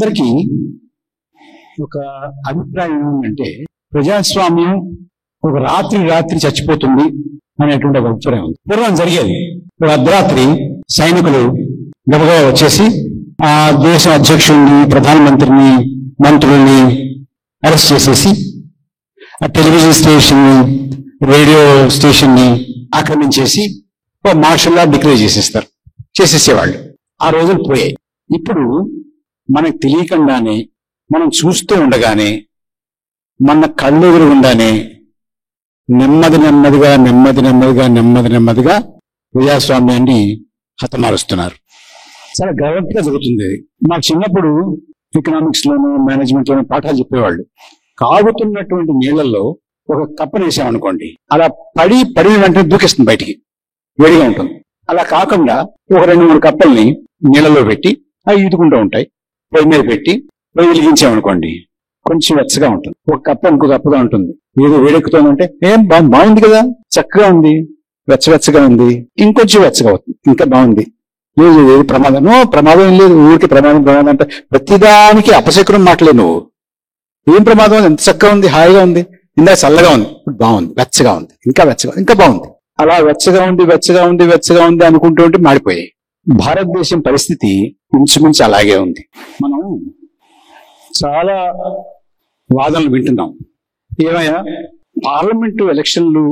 అందరికీ ఒక అభిప్రాయం ఏంటంటే ప్రజాస్వామ్యం ఒక రాత్రి చచ్చిపోతుంది అనేటువంటి ఒక అభిప్రాయం ఉంది. పూర్వం జరిగేది. ఒక అర్ధరాత్రి సైనికులు గబగబా వచ్చేసి ఆ దేశ అధ్యక్షుడిని, ప్రధానమంత్రిని, మంత్రుల్ని అరెస్ట్ చేసేసి ఆ టెలివిజన్ స్టేషన్ ని, రేడియో స్టేషన్ ని ఆక్రమించేసి ఓ మార్షల్ లా డిక్లేర్ చేసేసేవాళ్ళు. ఆ రోజులు పోయాయి. ఇప్పుడు మనకు తెలియకుండానే, మనం చూస్తూ ఉండగానే, మన కళ్ళు ఎదురుగుండానే నెమ్మదిగా ప్రజాస్వామ్యాన్ని హతమారుస్తున్నారు. చాలా గర్వంగా జరుగుతుంది. మాకు చిన్నప్పుడు ఎకనామిక్స్ లోను, మేనేజ్మెంట్ లోను పాఠాలు చెప్పేవాళ్ళు. కాగుతున్నటువంటి నీళ్లలో ఒక కప్పను వేసామనుకోండి, అలా పడి వెంటనే దూకేస్తుంది బయటికి, వేడిగా ఉంటుంది. అలా కాకుండా ఒక 2-3 కప్పల్ని నీళ్ళలో పెట్టి అవి ఈదుకుంటూ ఉంటాయి. పొయ్యి మీద పెట్టి పొయ్యి వెలిగించామనుకోండి, కొంచెం వెచ్చగా ఉంటుంది. ఒక కప్ప ఇంకో కప్పగా ఉంటుంది. ఏదో వేడెక్కుతోందంటే ఏం బాగుంది కదా, చక్కగా ఉంది, వెచ్చగా ఉంది, ఇంకొంచెం వెచ్చగా అవుతుంది, ఇంకా బాగుంది. ఏది ప్రమాదం ఏం లేదు. ఊరికి ప్రమాదం అంటే ప్రతిదానికి అపశకునం మాటలే. నువ్వు ఏం ప్రమాదం, ఎంత చక్కగా ఉంది, హాయిగా ఉంది, ఇందాక చల్లగా ఉంది, ఇప్పుడు బాగుంది, వెచ్చగా ఉంది, ఇంకా బాగుంది. అలా వెచ్చగా ఉంది అనుకుంటూ ఉంటే మాడిపోయాయి. భారతదేశం పరిస్థితి ఇంచుమించు అలాగే ఉంది. మనం చాలా వాదనలు వింటున్నాం. ఏమయ్యా, పార్లమెంటు ఎలక్షన్లు,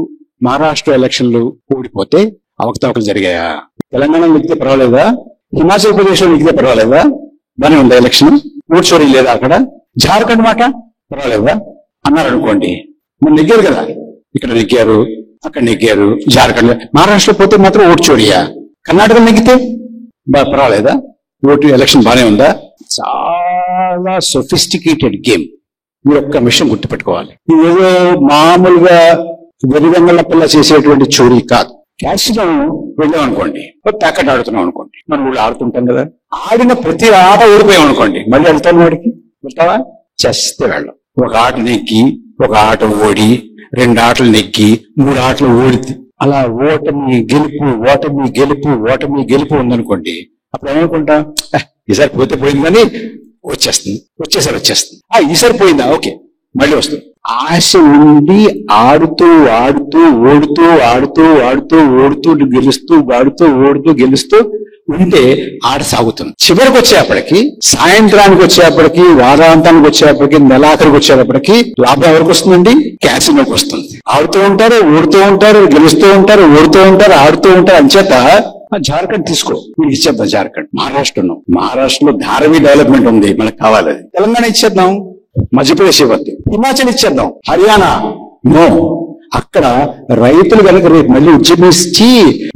మహారాష్ట్ర ఎలక్షన్లు ఓడిపోతే అవకతవకలు జరిగాయా? తెలంగాణలో నెగ్గితే పర్వాలేదా? హిమాచల్ ప్రదేశ్ లో నెగ్గితే పర్వాలేదా? బానే ఉందా ఎలక్షన్? ఓట్ చోరీ లేదా అక్కడ? జార్ఖండ్ మాట పర్వాలేదా అన్నారు అనుకోండి. మనం నెగ్గారు కదా, ఇక్కడ నెగ్గారు, అక్కడ నెగ్గారు, జార్ఖండ్. మహారాష్ట్ర పోతే మాత్రం ఓటు చోరీయా? కర్ణాటక నెగ్గితే పర్వాలేదా? ఓటు ఎలక్షన్ బానే ఉందా? చాలా సొఫిస్టికేటెడ్ గేమ్. మీరు ఒక్క విషయం గుర్తుపెట్టుకోవాలి, ఇదేదో మామూలుగా వెరిగంగళ్ళ పిల్ల చేసేటువంటి చోరీ కాదు. క్యాసినో వెళ్ళాం అనుకోండి, ప్యాకెట్ ఆడుతున్నాం అనుకోండి, మనం ఊళ్ళో ఆడుతుంటాం కదా, ఆడిన ప్రతి ఆట ఓడిపోయాం అనుకోండి, మళ్ళీ వెళ్తాను వాడికి. వెళ్తావా? చేస్తే వెళ్ళం. ఒక ఆట నెగ్గి, ఒక ఆట ఓడి, 2 ఆటలు నెగ్గి, 3 ఆటలు ఓడితే, అలా ఓటమి గెలుపు ఉందనుకోండి, అప్పుడు ఏమనుకుంటా, ఈసారి పోతే పోయింది కానీ వచ్చేస్తుంది. ఈసారి పోయిందా, ఓకే, మళ్ళీ వస్తుంది. ఆశ ఉండి ఆడుతూ గెలుస్తూ ఉంటే ఆట సాగుతుంది. చివరికి వచ్చేప్పటికి, సాయంత్రానికి వచ్చేప్పటికి, వారాంతానికి వచ్చేప్పటికి, నెలాఖరికి వచ్చేటప్పటికి లాభం ఎవరికి వస్తుందండి? క్యాసినోకి వస్తుంది. ఆడుతూ ఉంటారు, గెలుస్తూ ఉంటారు, ఆడుతూ ఉంటారు. అంచేత జార్ఖండ్ తీసుకో, మీకు ఇచ్చేద్దాం. జార్ఖండ్, మహారాష్ట్రలో ధారావి డెవలప్మెంట్ ఉంది, మనకు కావాలి. తెలంగాణ ఇచ్చేద్దాం, మధ్యప్రదేశ్ ఇవ్వద్దు, హిమాచల్ ఇచ్చేద్దాం, హర్యానా నో. అక్కడ రైతులు కనుక రేపు మళ్ళీ ఉద్యమించి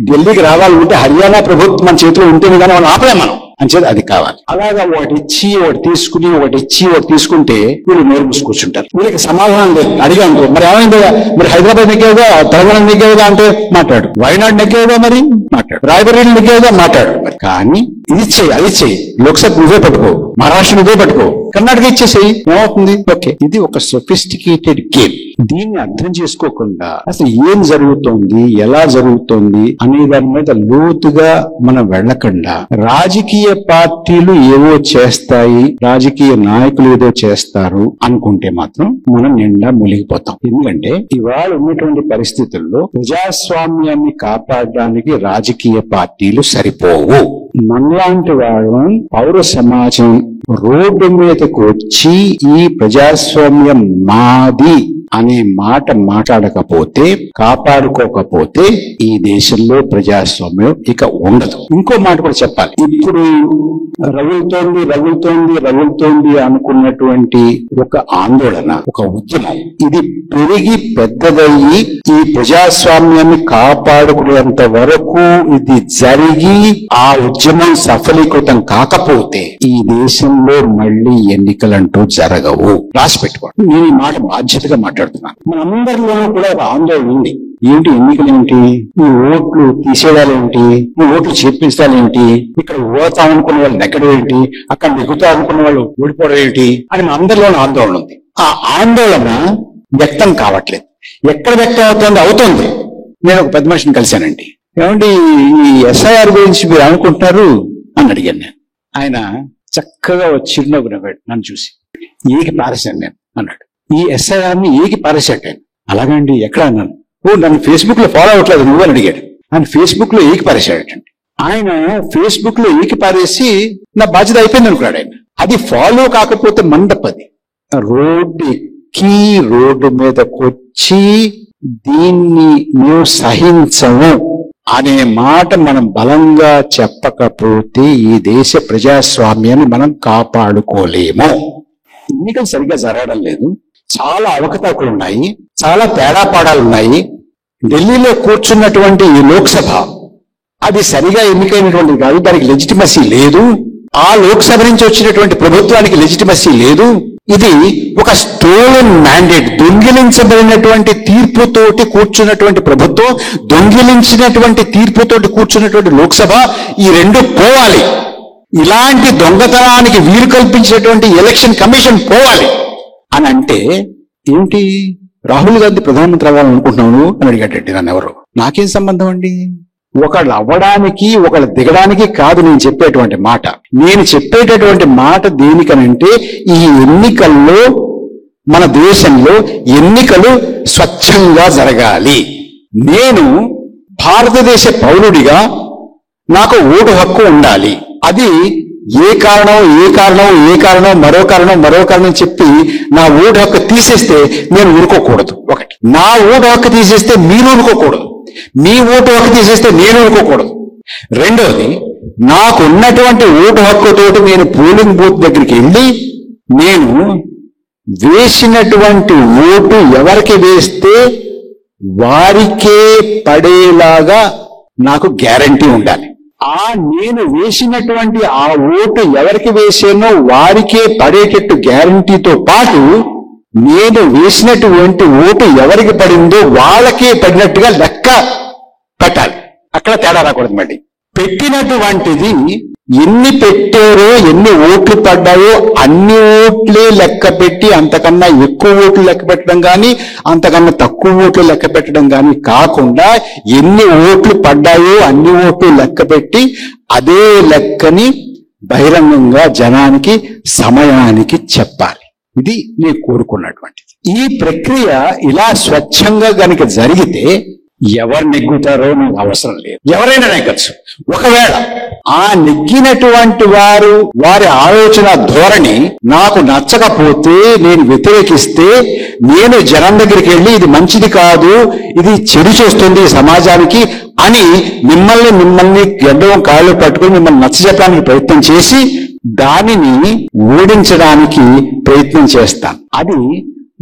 ఢిల్లీకి రావాలంటే హర్యానా ప్రభుత్వం మన చేతిలో ఉంటేనే కానీ వాళ్ళు ఆపలేం మనం. అంచేది అది కావాలి. అలాగా ఒకటి తీసుకుంటే వీళ్ళు నోరు మూసి కూర్చుంటారు. వీళ్ళకి సమాధానం లేదు. అడిగా అనుకో, మరి ఏమైంది, మరి హైదరాబాద్ నెగ్గేదా, తెలంగాణ నెగ్గేదా అంటే మాట్లాడు, వైనాడు నెగ్గేదా మరి మాట్లాడు, రాయబరేలి నెగ్గేదా మాట్లాడు. మరి కానీ ఇది చెయ్యి, అది చెయ్యి, లోక్సభ నువ్వే పట్టుకో, మహారాష్ట్ర నువ్వే పట్టుకో, కర్ణాటక ఇచ్చేసేయి, ఏమవుతుంది? ఓకే, ఇది ఒక సొఫిస్టికేటెడ్ గేమ్. దీన్ని అర్థం చేసుకోకుండా అసలు ఏం జరుగుతోంది, ఎలా జరుగుతోంది అనే దాని మీద లోతుగా మనం వెళ్ళకుండా, రాజకీయ పార్టీలు ఏవో చేస్తాయి, రాజకీయ నాయకులు ఏదో చేస్తారు అనుకుంటే మాత్రం మనం నిండా మునిగిపోతాం. ఎందుకంటే ఇవాళ ఉన్నటువంటి పరిస్థితుల్లో ప్రజాస్వామ్యాన్ని కాపాడడానికి రాజకీయ పార్టీలు సరిపోవు. మనలాంటి వాళ్ళం, పౌర సమాజం రోడ్డు మీదకు వచ్చి ఈ ప్రజాస్వామ్యం మాది అనే మాట మాట్లాడకపోతే, కాపాడుకోకపోతే ఈ దేశంలో ప్రజాస్వామ్యం ఇక ఉండదు. ఇంకో మాట కూడా చెప్పాలి. ఇప్పుడు రగులుతోంది అనుకున్నటువంటి ఒక ఆందోళన, ఒక ఉద్యమం, ఇది పెరిగి పెద్దదయ్యి ఈ ప్రజాస్వామ్యాన్ని కాపాడుకునేంత వరకు ఇది జరిగి ఆ ఉద్యమం సఫలీకృతం కాకపోతే ఈ దేశంలో మళ్ళీ ఎన్నికలంటూ జరగవు. రాసి పెట్టుకోండి. నేను ఈ మాట బాధ్యతగా మాట్లాడుతున్నాను. మనందరిలోనూ కూడా ఒక ఆందోళన ఉంది. ఏంటి ఎన్నికలు ఏంటి, ఈ ఓట్లు తీసేయాలేంటి, ఈ ఓట్లు చేర్పించాలేంటి, ఇక్కడ ఓతామనుకున్న వాళ్ళు నెగ్గడం ఏంటి, అక్కడ నెగ్గుతా అనుకున్న వాళ్ళు ఓడిపోవడం ఏంటి అని మన అందరిలోనూ ఆందోళన ఉంది. ఆ ఆందోళన వ్యక్తం కావట్లేదు. ఎక్కడ వ్యక్తం అవుతోంది. నేను ఒక పెద్ద మనిషిని కలిశానండి. ఏమండి, ఈ ఎస్ఐఆర్ గురించి మీరు అనుకుంటున్నారు అని అడిగాను నేను. ఆయన చక్కగా చిరునవ్వు నవ్వాడు నన్ను చూసి. ఏకి పారేశాను నేను అన్నాడు. ఈ ఎస్ఐఆర్ని ఏకి పారేశాడు ఆయన. అలాగండి ఎక్కడ అన్నాను. ఓ నన్ను ఫేస్బుక్ లో ఫాలో అవ్వట్లేదు నువ్వు అని అడిగాడు. ఆయన ఫేస్బుక్ లో ఏకి పారేశాడటండి. ఆయన ఫేస్బుక్ లో ఏకి పారేసి నా బాధ్యత అయిపోయింది అనుకున్నాడు ఆయన. అది ఫాలో కాకపోతే మండపది. రోడ్డు ఎక్కి రోడ్డు మీదకొచ్చి దీన్ని మేము సహించము అనే మాట మనం బలంగా చెప్పకపోతే ఈ దేశ ప్రజాస్వామ్యాన్ని మనం కాపాడుకోలేము. ఎన్నికలు సరిగ్గా జరగడం లేదు, చాలా అవకతవకలు ఉన్నాయి, చాలా తేడాపాడాలు ఉన్నాయి. ఢిల్లీలో కూర్చున్నటువంటి ఈ లోక్సభ అది సరిగా ఎన్నికైనటువంటిది కాదు, దానికి లెజిటిమసీ లేదు. ఆ లోక్సభ నుంచి వచ్చినటువంటి ప్రభుత్వానికి లెజిటిమసీ లేదు. ఇది ఒక స్టోలెన్ మ్యాండేట్, దొంగిలించబడినటువంటి తీర్పుతోటి కూర్చున్నటువంటి ప్రభుత్వం, దొంగిలించినటువంటి తీర్పుతోటి కూర్చున్నటువంటి లోక్సభ, ఈ రెండు పోవాలి. ఇలాంటి దొంగతనానికి వీలు కల్పించినటువంటి ఎలక్షన్ కమిషన్ పోవాలి అని అంటే ఏంటి, రాహుల్ గాంధీ ప్రధానమంత్రి అవ్వాలనుకుంటున్నాను అని అడిగాడండి నన్ను ఎవరు. నాకేం సంబంధం అండి? ఒకళ్ళు అవ్వడానికి ఒకళ్ళు దిగడానికి కాదు నేను చెప్పేటువంటి మాట. నేను చెప్పేటటువంటి మాట దేనికనంటే ఈ ఎన్నికల్లో మన దేశంలో ఎన్నికలు స్వచ్ఛంగా జరగాలి. నేను భారతదేశ పౌరుడిగా నాకు ఓటు హక్కు ఉండాలి. అది ఏ కారణం మరో కారణం చెప్పి నా ఓటు హక్కు తీసేస్తే నేను ఊరుకోకూడదు. ఒకటి, నా ఓటు హక్కు తీసేస్తే మీరు ఊరుకోకూడదు, మీ ఓటు హక్కు తీసేస్తే నేను ఊరుకోకూడదు. రెండోది, నాకున్నటువంటి ఓటు హక్కుతోటి నేను పోలింగ్ బూత్ దగ్గరికి వెళ్ళి నేను వేసినటువంటి ఓటు ఎవరికి వేస్తే వారికే పడేలాగా నాకు గ్యారంటీ ఉండాలి. నేను వేసినటువంటి ఆ ఓటు ఎవరికి వేసానో వారికే పడేటట్టు గ్యారంటీతో పాటు నేను వేసినటువంటి ఓటు ఎవరికి పడిందో వాళ్ళకే పడినట్టుగా లెక్క పెట్టాలి. అక్కడ తేడా రాకూడదు. మళ్ళీ పెట్టినటువంటిది ఎన్ని పెట్టారో, ఎన్ని ఓట్లు పడ్డాయో అన్ని ఓట్లే లెక్క పెట్టి అంతకన్నా ఎక్కువ ఓట్లు లెక్క పెట్టడం కానీ అంతకన్నా తక్కువ ఓట్లు లెక్క పెట్టడం కానీ కాకుండా ఎన్ని ఓట్లు పడ్డాయో అన్ని ఓట్లు లెక్క పెట్టి అదే లెక్కని బహిరంగంగా జనానికి సమయానికి చెప్పాలి. ఇది నేను కోరుకున్నటువంటిది. ఈ ప్రక్రియ ఇలా స్వచ్ఛంగా గనుక జరిగితే ఎవరు నెగ్గుతారో నాకు అవసరం లేదు, ఎవరైనా నెగ్గచ్చు. ఒకవేళ ఆ నెగ్గినటువంటి వారి ఆలోచన ధోరణి నాకు నచ్చకపోతే, నేను వ్యతిరేకిస్తే, నేను జనం దగ్గరికి వెళ్ళి ఇది మంచిది కాదు, ఇది చెడు చేస్తుంది సమాజానికి అని మిమ్మల్ని గడ్డం కాళ్ళు పట్టుకుని మిమ్మల్ని నచ్చజెప్పడానికి ప్రయత్నం చేసి దానిని ఓడించడానికి ప్రయత్నం చేస్తాను. అది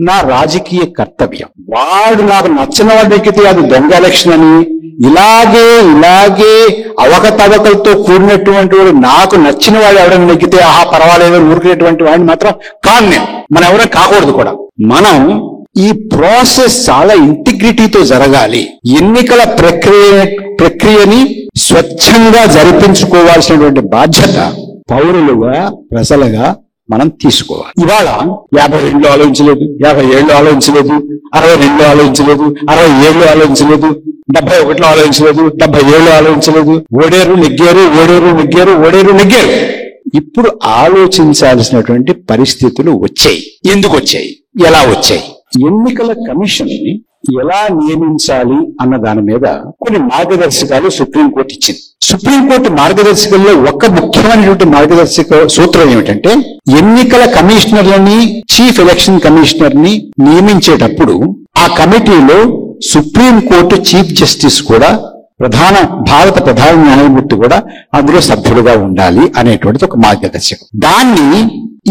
నా రాజకీయ కర్తవ్యం. వాడు నాకు నచ్చిన వాడు ఎక్కితే అది దొంగ ఎలక్షన్ అని, ఇలాగే అవకతవకలతో కూడినటువంటి వాడు నాకు నచ్చిన వాడు ఎవరైనా నెగ్గితే ఆహా పర్వాలేదు ఊరుకునేటువంటి వాడిని మాత్రం కాదు నేను. మనం ఎవరైనా కాకూడదు కూడా. మనం ఈ ప్రాసెస్ చాలా ఇంటిగ్రిటీతో జరగాలి. ఎన్నికల ప్రక్రియని స్వచ్ఛంగా జరిపించుకోవాల్సినటువంటి బాధ్యత పౌరులుగా, ప్రజలుగా మనం తీసుకోవాలి. ఇవాళ 52 ఆలోచించలేదు, 57 ఆలోచించలేదు, 62 ఆలోచించలేదు, 67 ఆలోచించలేదు, 71 ఆలోచించలేదు, 77 ఆలోచించలేదు. ఓడేరు నెగ్గారు. ఇప్పుడు ఆలోచించాల్సినటువంటి పరిస్థితులు వచ్చాయి. ఎందుకు వచ్చాయి, ఎలా వచ్చాయి? ఎన్నికల కమిషన్ ని ఎలా నియమించాలి అన్న దాని మీద కొన్ని మార్గదర్శకాలు సుప్రీంకోర్టు ఇచ్చింది. సుప్రీంకోర్టు మార్గదర్శకాల్లో ఒక ముఖ్యమైనటువంటి మార్గదర్శక సూత్రం ఏమిటంటే, ఎన్నికల కమిషనర్లని, చీఫ్ ఎలక్షన్ కమిషనర్ ని నియమించేటప్పుడు ఆ కమిటీలో సుప్రీంకోర్టు చీఫ్ జస్టిస్ కూడా, భారత ప్రధాన న్యాయమూర్తి కూడా అందులో సభ్యులుగా ఉండాలి అనేటువంటిది ఒక మార్గదర్శకం. దాన్ని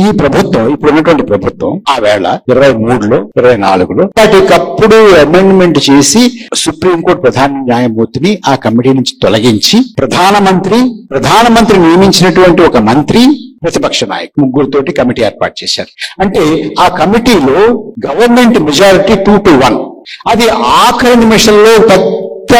ఈ ప్రభుత్వం, ఇప్పుడున్నటువంటి ప్రభుత్వం ఆ వేళ 23లో 24లో వాటికప్పుడు అమెండ్మెంట్ చేసి సుప్రీంకోర్టు ప్రధాన న్యాయమూర్తిని ఆ కమిటీ నుంచి తొలగించి ప్రధానమంత్రి నియమించినటువంటి ఒక మంత్రి, ప్రతిపక్ష నాయకులు ముగ్గురితోటి కమిటీ ఏర్పాటు చేశారు. అంటే ఆ కమిటీలో గవర్నమెంట్ మెజారిటీ 2-1. అది ఆఖరి నిమిషంలో పెద్ద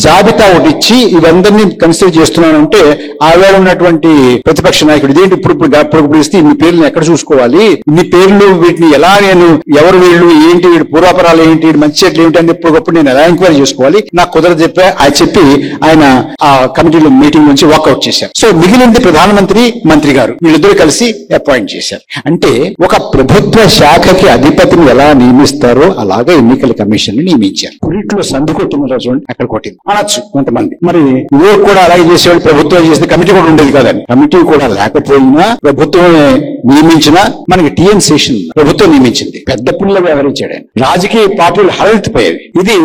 జాబితా ఒకటి ఇచ్చి ఇవందరినీ కన్సిడర్ చేస్తున్నానంటే ఆవేళ ఉన్నటువంటి ప్రతిపక్ష నాయకుడు ఇదేంటి ఇప్పుడు ఇస్తే ఇన్ని పేర్లను ఎక్కడ చూసుకోవాలి, ఇన్ని పేర్లు వీటిని ఎలా నేను ఎవరు వీళ్ళు ఏంటి వీడు పూర్వాపరాలు ఏంటి వీడు మంచి చెట్లు ఏంటి అని ఇప్పటికప్పుడు నేను ఎలా ఎంక్వైరీ చేసుకోవాలి, నాకు కుదరదు చెప్పి ఆయన ఆ కమిటీలో మీటింగ్ నుంచి వాకౌట్ చేశారు. సో మిగిలింది ప్రధానమంత్రి మంత్రి గారు వీళ్ళిద్దరూ కలిసి అపాయింట్ చేశారు. అంటే ఒక ప్రభుత్వ శాఖకి అధిపతిని ఎలా నియమిస్తారో అలాగే ఎన్నికల కమిషన్ ని నియమించారు. వీటిలో సంధి కొట్టిన చూడండి అక్కడ కొట్టింది అనొచ్చు కొంతమంది. మరి ఇదే కూడా అలాగే చేసేవాళ్ళు ప్రభుత్వం చేస్తే కమిటీ కూడా ఉండేది కాదని. కమిటీ కూడా లేకపోయినా ప్రభుత్వమే నియమించినా మనకి టిఎన్ శేషన్ ప్రభుత్వం నియమించింది. పెద్ద పిల్లలు వ్యవహరించాడు ఆయన. రాజకీయ పార్టీలు హడలెత్తిపోయేవి. ఇది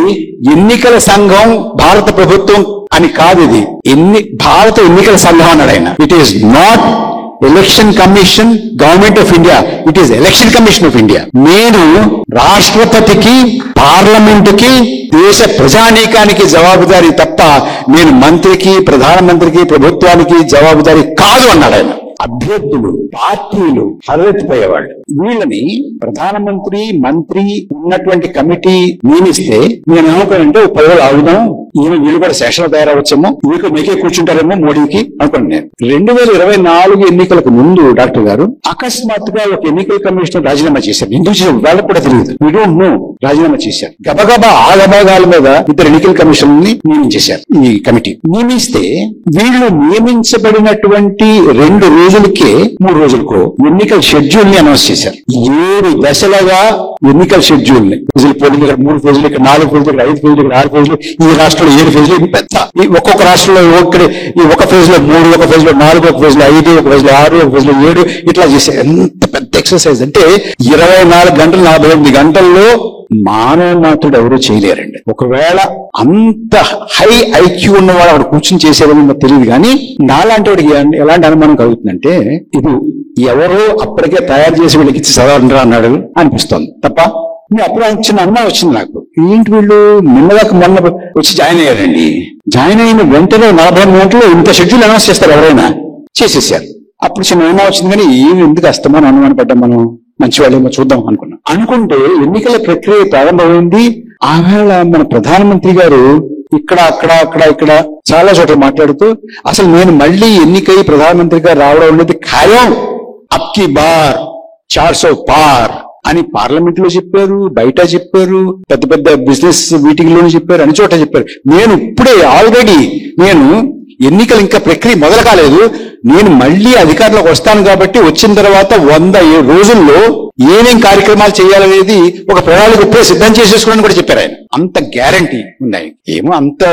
ఎన్నికల సంఘం భారత ప్రభుత్వం అని కాదు, ఇది భారత ఎన్నికల సంఘం అన్నాడు ఆయన. It is not election commission government of India, it is election commission of India. నేను రాష్ట్రపతికి పార్లమెంటుకి దేశ ప్రజానీకానికి జవాబుదారీ తప్ప నేను మంత్రికి ప్రధానమంత్రికి ప్రభుత్వానికి జవాబుదారీ కాదు అన్నాడు ఆయన. అభ్యర్థులు పార్టీలు హడలెత్తిపోయేవాళ్ళు. వీళ్ళని ప్రధానమంత్రి మంత్రి ఉన్నటువంటి కమిటీ నియమిస్తే నేను ఏమనుకోనంటే 10 రోజులు ఆగుదాం, వీళ్ళు కూడా సెషన్లు తయారవచ్చేమో, మీకే కూర్చుంటారేమో మోడీకి అనుకోండి. నేను 2024 ఎన్నికలకు ముందు డాక్టర్ గారు అకస్మాత్తుగా ఒక ఎన్నికల కమిషనర్ రాజీనామా చేశారు. ఎందుకు చేశారు వాళ్ళకు కూడా తెలియదు, వీ డోంట్ నో. రాజీనామా చేశారు. గబగబా ఆగభాగాల మీద 2 ఎన్నికల కమిషన్ ని నియమించేశారు. ఈ కమిటీ నియమిస్తే వీళ్ళు నియమించబడినటువంటి 2 రోజులకే 3 రోజులకో ఎన్నికల షెడ్యూల్ ని అనౌన్స్ చేశారు. 7 దశలుగా ఎన్నికల షెడ్యూల్ ని, పోలింగ్ ఇక్కడ 3 ఫేజులు, ఇక్కడ 4 ఫేజులు, ఇక్కడ 5 ఫేజులు, ఇక్కడ 6 ఫేజులు, ఈ రాష్ట్రంలో 7 ఫేజులు, పెద్ద ఒక్కొక్క రాష్ట్రంలో ఈ ఒక ఫేజ్ లో 3, ఒక ఫేజ్ లో 4, ఒక ఫేజ్ లో 5, ఒక ఫేజ్ లో 6, ఒక ఫేజ్ లో 7 ఇట్లా చేశారు. ఎంత పెద్ద ఎక్సర్సైజ్ అంటే 24 గంటలు 48 గంటల్లో మానవ మాత్రుడు ఎవరూ చేయలేరండి. ఒకవేళ అంత హై ఐక్యూ ఉన్నవాడు అక్కడ కూర్చుని చేసేదని తెలియదు. కానీ నాలాంటి వాడికి ఎలాంటి అనుమానం కలుగుతుందంటే ఇది ఎవరో అప్పటికే తయారు చేసి వీళ్ళకి ఇచ్చి చదవండి అన్నాడు అనిపిస్తోంది తప్ప అప్పుడు చిన్న అనుమానం వచ్చింది నాకు. ఏంటి వీళ్ళు నిన్నదాకా మొన్న వచ్చి జాయిన్ అయ్యారండి. జాయిన్ అయిన వెంటనే 48 గంటలు ఇంత షెడ్యూల్ అనౌన్స్ చేస్తారు, ఎవరైనా చేసేసారు. అప్పుడు చిన్న అనుమానం వచ్చింది. కానీ ఏమి ఎందుకు వస్తామని అనుమానం పడ్డాం, మనం మంచి వాళ్ళేమో చూద్దాం అనుకుంటే ఎన్నికల ప్రక్రియ ప్రారంభమైంది. ఆవేళ మన ప్రధానమంత్రి గారు ఇక్కడ చాలా చోట్ల మాట్లాడుతూ అసలు నేను మళ్ళీ ఎన్నికై ప్రధానమంత్రిగా రావడం అనేది ఖాయం, అబ్కి బార్ 400 పార్ అని పార్లమెంట్ లో చెప్పారు, బయట చెప్పారు, పెద్ద పెద్ద బిజినెస్ మీటింగ్ లోనే చెప్పారు, అన్ని చోట్ల చెప్పారు. నేను ఇప్పుడే ఆల్రెడీ ఎన్నికలు ఇంకా ప్రక్రియ మొదలు కాలేదు, నేను మళ్ళీ అధికారంలోకి వస్తాను కాబట్టి వచ్చిన తర్వాత 100 రోజుల్లో ఏమేం కార్యక్రమాలు చేయాలనేది ఒక ప్రణాళిక ఇప్పుడే సిద్ధం చేసేసుకోవడానికి కూడా చెప్పారు ఆయన. అంత గ్యారంటీ ఉంది ఆయన. ఏమో అంత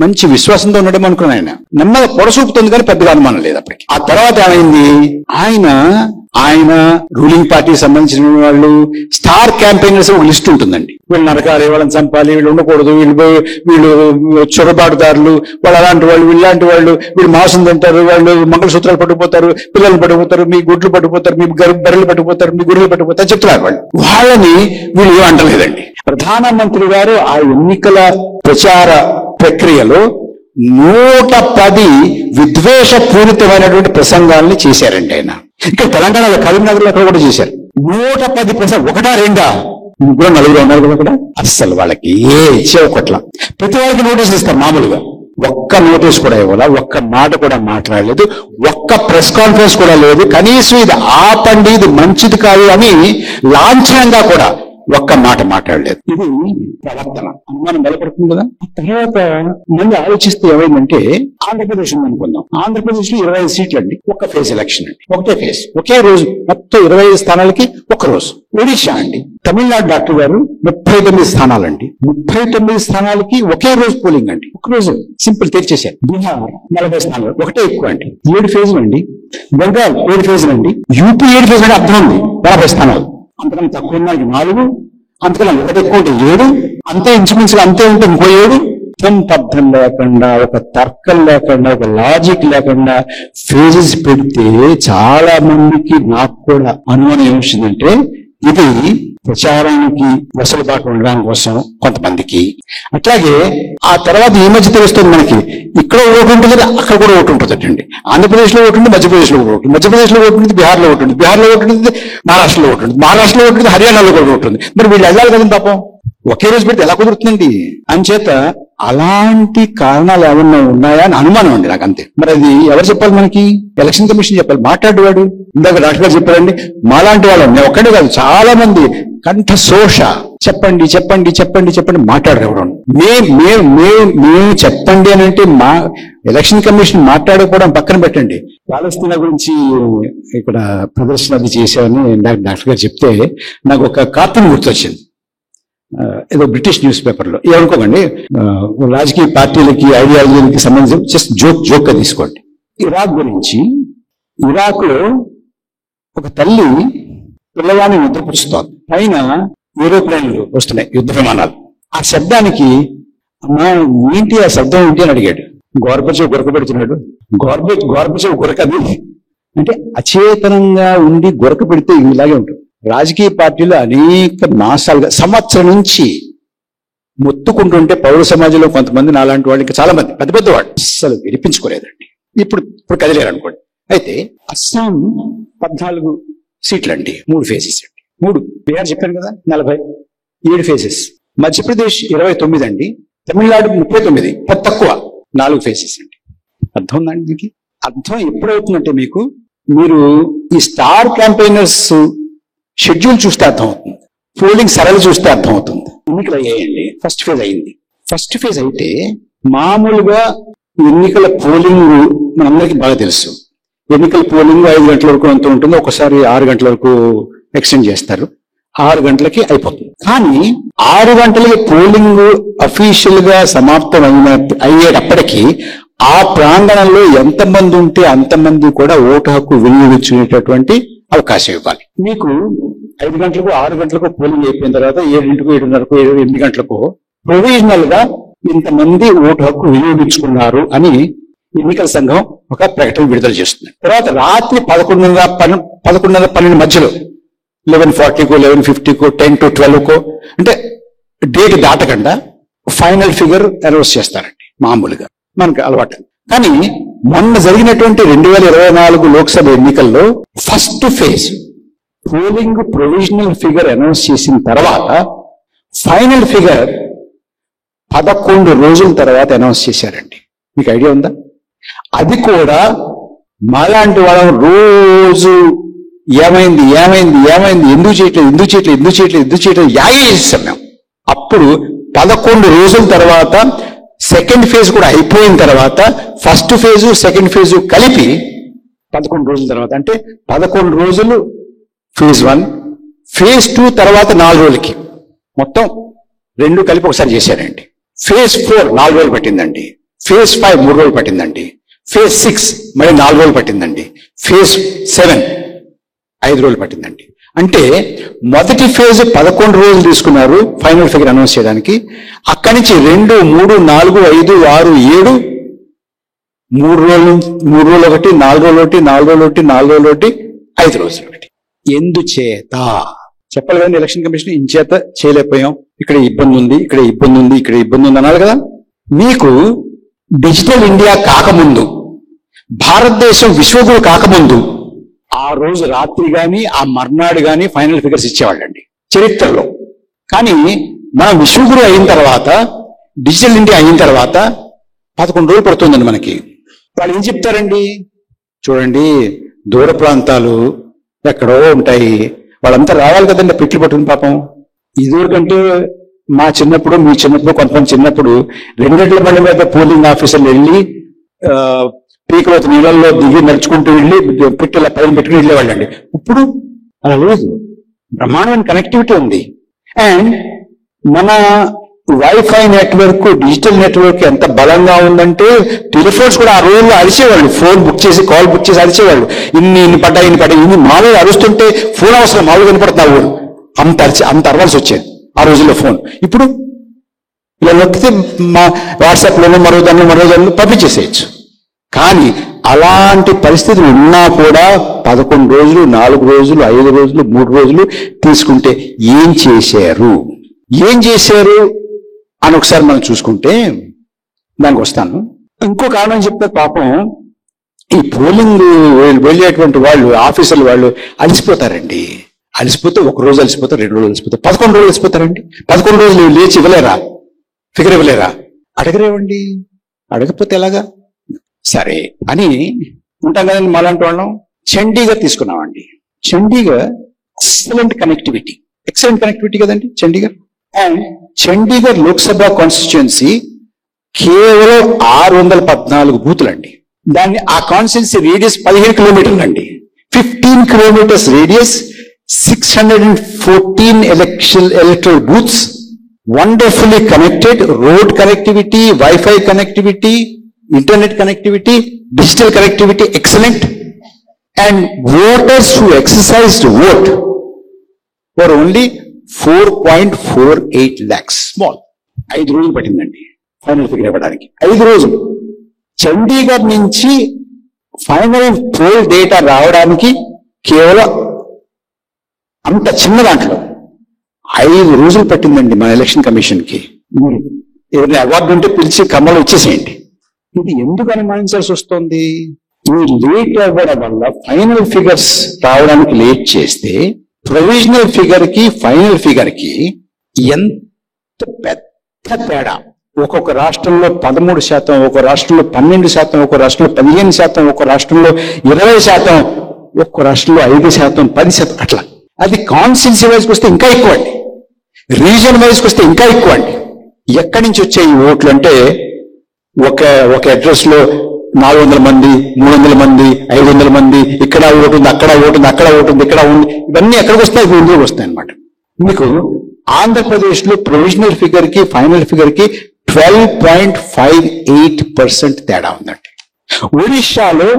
మంచి విశ్వాసంతో ఉండడం అనుకున్నాను. ఆయన నెమ్మదిగా పొడసూపుతుంది కానీ పెద్దగా అనుమానం లేదు అప్పటికి. ఆ తర్వాత ఏమైంది, ఆయన రూలింగ్ పార్టీకి సంబంధించిన వాళ్ళు స్టార్ క్యాంపెయినర్స్ ఒక లిస్ట్ ఉంటుందండి. వీళ్ళు నరకాలి, వాళ్ళని చంపాలి, వీళ్ళు ఉండకూడదు, వీళ్ళు చొరబాటుదారులు, వాళ్ళు అలాంటి వాళ్ళు, వీళ్ళంటి వాళ్ళు, వీళ్ళు మాంసం తింటారు, వాళ్ళు మంగళసూత్రాలు పట్టుకుపోతారు, పిల్లలు పట్టుకుపోతారు, మీ గుడ్లు పట్టుకుపోతారు, మీ బర్రెలు పట్టుకుపోతారు, మీ గుర్రెలు పట్టుకుపోతారు చెప్తున్నారు వాళ్ళు. వాళ్ళని వీళ్ళు ఏం అంటలేదండి. ప్రధానమంత్రి గారు ఆ ఎన్నికల ప్రచార ప్రక్రియలో 110 విద్వేషపూరితమైనటువంటి ప్రసంగాల్ని చేశారండి ఆయన. ఇక్కడ తెలంగాణలో కరీంనగర్ లో కూడా చేశారు. 110 ప్రసంగం, 1-2 ముగ్గురు 4 ఉన్నారు కదా అక్కడ. అస్సలు వాళ్ళకి ఇచ్చే ఒకట్ల ప్రతి వాళ్ళకి నోటీసులు ఇస్తారు. మామూలుగా ఒక్క నోటీస్ కూడా ఇవ్వాల, ఒక్క మాట కూడా మాట్లాడలేదు, ఒక్క ప్రెస్ కాన్ఫరెన్స్ కూడా లేదు. కనీసం ఇది ఆపండి, ఇది మంచిది కాదు అని లాంఛనంగా కూడా ఒక్క మాట మాట్లాడలేదు. ఇది ప్రవర్తన. అనుమానం బలపడుతుంది కదా. తర్వాత మళ్ళీ ఆలోచిస్తే ఏమైందంటే ఆంధ్రప్రదేశ్ అనుకుందాం. ఆంధ్రప్రదేశ్ లో 25 సీట్లు అండి, ఒక్క ఫేజ్ ఎలక్షన్ అండి, ఒకటే ఫేజ్, ఒకే రోజు మొత్తం 25 స్థానాలకి ఒక్క రోజు. ఒడిశా అండి, తమిళనాడు డాక్టర్ గారు 39 స్థానాలండి, 39 స్థానాలకి ఒకే రోజు పోలింగ్ అండి, ఒక రోజు సింపుల్ తెరిచేశారు. బీహార్ 40 స్థానాలు, ఒకటే ఎక్కువ అండి, 7 ఫేజులు అండి. బెంగాల్ 7 ఫేజులు అండి. యూపీ 7 ఫేజులు అంటే అర్థం ఉంది, 40 స్థానాలు. అంతకన్నా తక్కువ ఉన్నాయి 4, అంతకన్నా ఒకటి ఎక్కువ ఉంటే 7, అంతే ఇంచుమించుగా అంతే ఉంటే ఇంకో 7. పద్ధం లేకుండా, ఒక తర్కం లేకుండా, ఒక లాజిక్ లేకుండా ఫేజెస్ పెడితే చాలా మందికి, నాకు కూడా అనుమానం ఏమొచ్చిందంటే ఇది ప్రచారానికి వెసులుబాటు ఉండడానికి కోసం కొంతమందికి. అట్లాగే ఆ తర్వాత ఈ మధ్య తెలుస్తుంది మనకి, ఇక్కడ ఓటు ఉంటుంది, అక్కడ కూడా ఓటు ఉంటుంది అండి. ఆంధ్రప్రదేశ్ లో ఓటు ఉంటుంది, మధ్యప్రదేశ్ లో ఓటు, మధ్యప్రదేశ్ లో ఓటు ఉంటుంది, బీహార్ లో ఓటు ఉంటుంది, బీహార్ లో ఓటు ఉంటుంది, మహారాష్ట్రలో ఓటు ఉంటుంది, మహారాష్ట్రలో ఓటు ఉంటుంది, హర్యానాలో కూడా ఓటు ఉంటుంది. మరి వీళ్ళు వెళ్ళాలి కదండి పాపం. ఒకే రోజు పెడితే ఎలా కుదురుతుందండి? అంచేత అలాంటి కారణాలు ఏమన్నా ఉన్నాయా అని అనుమానం అండి నాకు, అంతే. మరి అది ఎవరు చెప్పాలి మనకి? ఎలక్షన్ కమిషన్ చెప్పాలి. మాట్లాడేవాడు ఇందాక డాక్టర్ గారు చెప్పారండి, మాలాంటి వాళ్ళం, నేను ఒక్కడే కాదు చాలా మంది కంఠ శోష, చెప్పండి చెప్పండి చెప్పండి చెప్పండి మాట్లాడేవాడు. మేము చెప్పండి అని అంటే మా ఎలక్షన్ కమిషన్ మాట్లాడకపోవడం పక్కన పెట్టండి. పాలస్తీనా గురించి ఇక్కడ ప్రదర్శన అది చేశామని డాక్టర్ గారు చెప్తే నాకు ఒక కార్టూన్ గుర్తొచ్చింది. ఏదో బ్రిటిష్ న్యూస్ పేపర్లో, ఏమనుకోకండి, రాజకీయ పార్టీలకి ఐడియాలజీలకి సంబంధించి జస్ట్ జోక్ గా తీసుకోండి. ఇరాక్ గురించి, ఇరాక్ లో ఒక తల్లి పిల్లవాడిని నిద్రపుచ్చుతోంది, పైన ఏరోప్లేన్లు వస్తున్నాయి, యుద్ధ విమానాలు. ఆ శబ్దానికి అమ్మా ఏంటి ఆ శబ్దం ఏంటి అని అడిగాడు. గోర్బచేవ్ గురక పెడుతున్నాడు. గోర్బచేవ్ గురకది అంటే అచేతనంగా ఉండి గురక పెడితే ఇలాగే ఉంటుంది. రాజకీయ పార్టీలు అనేక మాసాలుగా, సంవత్సరం నుంచి మొత్తుకుంటుంటే పౌర సమాజంలో కొంతమంది నాలాంటి వాళ్ళు, ఇంకా చాలా మంది పెద్ద వాళ్ళు అస్సలు వినిపించుకోలేదండి. ఇప్పుడు కదిలేరు అనుకోండి. అయితే అస్సాం 14 సీట్లు అండి, 3 ఫేజెస్ అండి. 3 బీహార్ చెప్పాను కదా 47 ఫేజెస్. మధ్యప్రదేశ్ 29 అండి, తమిళనాడు 39, తక్కువ 4 ఫేజెస్ అండి. అర్థం ఉందండి మీకు? అర్థం ఎప్పుడవుతుందంటే మీరు ఈ స్టార్ క్యాంపెయినర్స్ షెడ్యూల్ చూస్తే అర్థం అవుతుంది, పోలింగ్ సరళి చూస్తే అర్థం అవుతుంది. ఎన్నికలు అయ్యాయండి, ఫస్ట్ ఫేజ్ అయింది. ఫస్ట్ ఫేజ్ అయితే మామూలుగా ఎన్నికల పోలింగ్ మనందరికీ బాగా తెలుసు. ఎన్నికల పోలింగ్ 5 గంటల వరకు ఎంత ఉంటుంది, ఒకసారి 6 గంటల వరకు ఎక్స్టెండ్ చేస్తారు, 6 గంటలకి అయిపోతుంది. కానీ 6 గంటలకి పోలింగ్ అఫీషియల్ గా సమాప్తం అయ్యేటప్పటికీ ఆ ప్రాంగణంలో ఎంతమంది ఉంటే అంతమంది కూడా ఓటు హక్కు వినియోగించుకునేటటువంటి అవకాశం ఇవ్వాలి. మీకు 5 గంటలకు 6 గంటలకు పోలింగ్ అయిపోయిన తర్వాత 7కు 7:30కు 8 గంటలకు ప్రొవిజనల్ గా ఇంతమంది ఓటు హక్కు వినియోగించుకున్నారు అని ఎన్నికల సంఘం ఒక ప్రకటన విడుదల చేస్తుంది. తర్వాత రాత్రి 11:30-12 మధ్యలో 11:40కో 11:50కో 10 to 12కో అంటే డేట్ దాటకుండా ఫైనల్ ఫిగర్ అనౌన్స్ చేస్తారండి. మామూలుగా మనకు అలవాటు. కానీ మొన్న జరిగినటువంటి 2024 లోక్సభ ఎన్నికల్లో first phase polling provisional figure announce చేసిన తర్వాత ఫైనల్ ఫిగర్ 11 రోజుల తర్వాత అనౌన్స్ చేశారండి. మీకు ఐడియా ఉందా? అది కూడా మాలాంటి వాళ్ళం రోజు ఏమైంది ఎందుకు చేయట్లేదు యాగే చేసాం మేము. అప్పుడు 11 రోజుల తర్వాత సెకండ్ ఫేజ్ కూడా అయిపోయిన తర్వాత ఫస్ట్ ఫేజు సెకండ్ ఫేజు కలిపి 11 రోజుల తర్వాత, అంటే 11 రోజులు ఫేజ్ 1, ఫేజ్ 2 తర్వాత 4 రోజులకి, మొత్తం 2 కలిపి ఒకసారి చేశారండి. ఫేజ్ 4 4 రోజులు పట్టిందండి, ఫేజ్ 5 3 రోజులు పట్టిందండి, ఫేజ్ 6 మళ్ళీ 4 రోజులు పట్టిందండి, ఫేజ్ 7 5 రోజులు పట్టిందండి. అంటే మొదటి ఫేజ్ 11 రోజులు తీసుకున్నారు ఫైనల్ ఫిగర్ అనౌన్స్ చేయడానికి. అక్కడి నుంచి 2, 3, 4, 5, 6, 7 3 రోజులు 1, 4 రోజులు 1, 4 రోజులు 1, 4 రోజులు 1, 5 రోజులు 1. ఎందుచేత చెప్పాలి కదండి ఎలక్షన్ కమిషన్, ఇంచేత చేయలేకపోయాం, ఇక్కడ ఇబ్బంది ఉంది, ఇక్కడ ఇబ్బంది ఉంది, ఇక్కడ ఇబ్బంది ఉంది అన్నారు కదా. మీకు డిజిటల్ ఇండియా కాకముందు, భారతదేశం విశ్వగురు కాకముందు ఆ రోజు రాత్రి గాని ఆ మర్నాడు గాని ఫైనల్ ఫిగర్స్ ఇచ్చేవాళ్ళండి చరిత్రలో. కానీ మనం విశ్వగురు అయిన తర్వాత, డిజిటల్ ఇండియా అయిన తర్వాత 11 రోజులు పడుతుందండి మనకి. వాళ్ళు ఏం చెప్తారండి? చూడండి, దూర ప్రాంతాలు ఎక్కడో ఉంటాయి, వాళ్ళంతా రావాలి కదండి పెట్లు పట్టుకుని. పాపం ఇదివరకంటే మా చిన్నప్పుడు, మీ చిన్నప్పుడు, కొంతమంది చిన్నప్పుడు 2 గంటల బండి మీద పోలింగ్ ఆఫీసర్లు వెళ్ళి పీకలోతు నీళ్ళల్లో దిగి నడుచుకుంటూ వెళ్ళి పెట్టెల పైన పెట్టుకుని వెళ్ళేవాళ్ళండి. ఇప్పుడు అలా లేదు, బ్రహ్మాండమైన కనెక్టివిటీ ఉంది. అండ్ మన వైఫై నెట్వర్క్, డిజిటల్ నెట్వర్క్ ఎంత బలంగా ఉందంటే టెలిఫోన్స్ కూడా ఆ రోజుల్లో అరిచేవాళ్ళు, ఫోన్ బుక్ చేసి కాల్ బుక్ చేసి అరిచేవాళ్ళు. ఇన్ని పడ్డాయి ఇన్ని మామూలుగా అరుస్తుంటే ఫోన్ అవసరం మామూలుగా వినపడుతున్నా ఊరు అంత అరవాల్సి వచ్చేది ఆ రోజుల్లో ఫోన్. ఇప్పుడు ఇలా నొక్కితే మా వాట్సాప్లోనూ మరో దాన్ని పంపించేసేయచ్చు. కానీ అలాంటి పరిస్థితులు ఉన్నా కూడా 11 రోజులు 4 రోజులు 5 రోజులు 3 రోజులు తీసుకుంటే ఏం చేశారు అని ఒకసారి మనం చూసుకుంటే దానికి వస్తాను. ఇంకో కారణం చెప్తే పాపం ఈ పోలింగ్ వెళ్ళేటువంటి వాళ్ళు, ఆఫీసర్లు వాళ్ళు అలసిపోతారండి. అలసిపోతే 1 రోజు అలసిపోతే 2 రోజులు అలసిపోతే 11 రోజులు అలసిపోతారండి. 11 రోజులు లేచి ఇవ్వలేరా? ఫిగర్ ఇవ్వలేరా? అడగరేవండి. అడగకపోతే ఎలాగా? సరే అని ఉంటాం కదండి మాలాంటి వాళ్ళం. చండీగఢ్ తీసుకున్నామండి. చండీగఢ్ ఎక్సలెంట్ కనెక్టివిటీ కదండి చండీగఢ్. అండ్ చండీగఢ్ లోక్సభ కాన్స్టిట్యుయెన్సీ కేవలం 614 బూతులండి. ఆ కాన్స్టిట్యుయెన్సీ రేడియస్ 15 కిలోమీటర్లు అండి. 15 kilometres radius, 614 electoral booths, wonderfully connected, road connectivity, Wi-Fi connectivity, internet connectivity, digital connectivity, excellent. And voters who exercised vote were only 4.48 lakhs. Small. 5 రోజులు పట్టిందండి ఫైనల్ ఫిగర్ ఇవ్వడానికి. 5 రోజులు. చండీగఢ్ నుంచి ఫైనల్ పోల్ డేటా రావడానికి కేవలం అంత చిన్న దాంట్లో 5 రోజులు పట్టిందండి మన ఎలక్షన్ కమిషన్కి. ఎవరిని అవార్డు ఉంటే పిలిచి కమ్మలు ఇచ్చేసేయండి. ఇది ఎందుకు అనుమానించాల్సి వస్తుంది? ఈ లేట్ అవ్వడం వల్ల ఫైనల్ ఫిగర్స్ రావడానికి లేట్ చేస్తే ప్రొవిజనల్ ఫిగర్ కి ఫైనల్ ఫిగర్ కి ఎంత పెద్ద తేడా. ఒక్కొక్క రాష్ట్రంలో 13%, ఒక్కొక్క రాష్ట్రంలో 12%, ఒక్కొక్క రాష్ట్రంలో 15%, ఒక్కొక్క రాష్ట్రంలో 20%, ఒక్కొక్క రాష్ట్రంలో 5%, 10%, అట్లా. అది కాన్స్టిట్యున్సీ వైజ్కి వస్తే ఇంకా ఎక్కువ అండి, రీజన్ వైజ్కి వస్తే ఇంకా ఎక్కువ అండి. ఎక్కడి నుంచి వచ్చాయి ఈ ఓట్లు అంటే ఒక అడ్రస్ లో 400 మంది, 300 మంది, 500 మంది, ఇక్కడ ఓటు ఉంది, అక్కడ ఓటు ఉంది, అక్కడ ఓటు ఉంది, ఇక్కడ ఉంది, ఇవన్నీ ఎక్కడికి వస్తాయి? ఇందులోకి వస్తాయి అన్నమాట. మీకు ఆంధ్రప్రదేశ్ లో ప్రొవిజనల్ ఫిగర్ కి ఫైనల్ ఫిగర్ కి 12.58% తేడా ఉందండి. ఒడిశాలో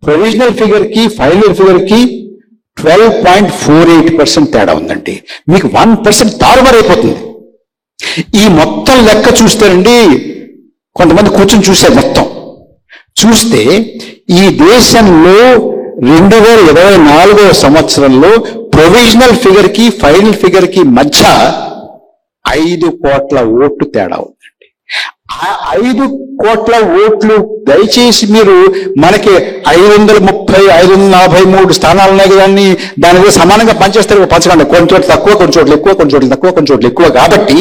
ప్రొవిజనల్ ఫిగర్ కి ఫైనల్ ఫిగర్ కి 12.48% తేడా ఉందండి. మీకు 1% తారుమారైపోతుంది. ఈ మొత్తం లెక్క చూస్తారండి, కొంతమంది కూర్చొని చూశారు. మొత్తం చూస్తే ఈ దేశంలో 2024 సంవత్సరంలో ప్రొవిజనల్ ఫిగర్ కి ఫైనల్ ఫిగర్ కి మధ్య 5 కోట్ల ఓట్లు తేడా ఉందండి. ఆ 5 కోట్ల ఓట్లు దయచేసి మీరు మనకి 530, 543 స్థానాలు ఉన్నాయి కదండి, దాని మీద సమానంగా పనిచేస్తారు. పంచకండి, కొన్ని చోట్ల తక్కువ, కొన్ని చోట్ల ఎక్కువ, కొన్ని చోట్ల తక్కువ, కొన్ని చోట్ల ఎక్కువ. కాబట్టి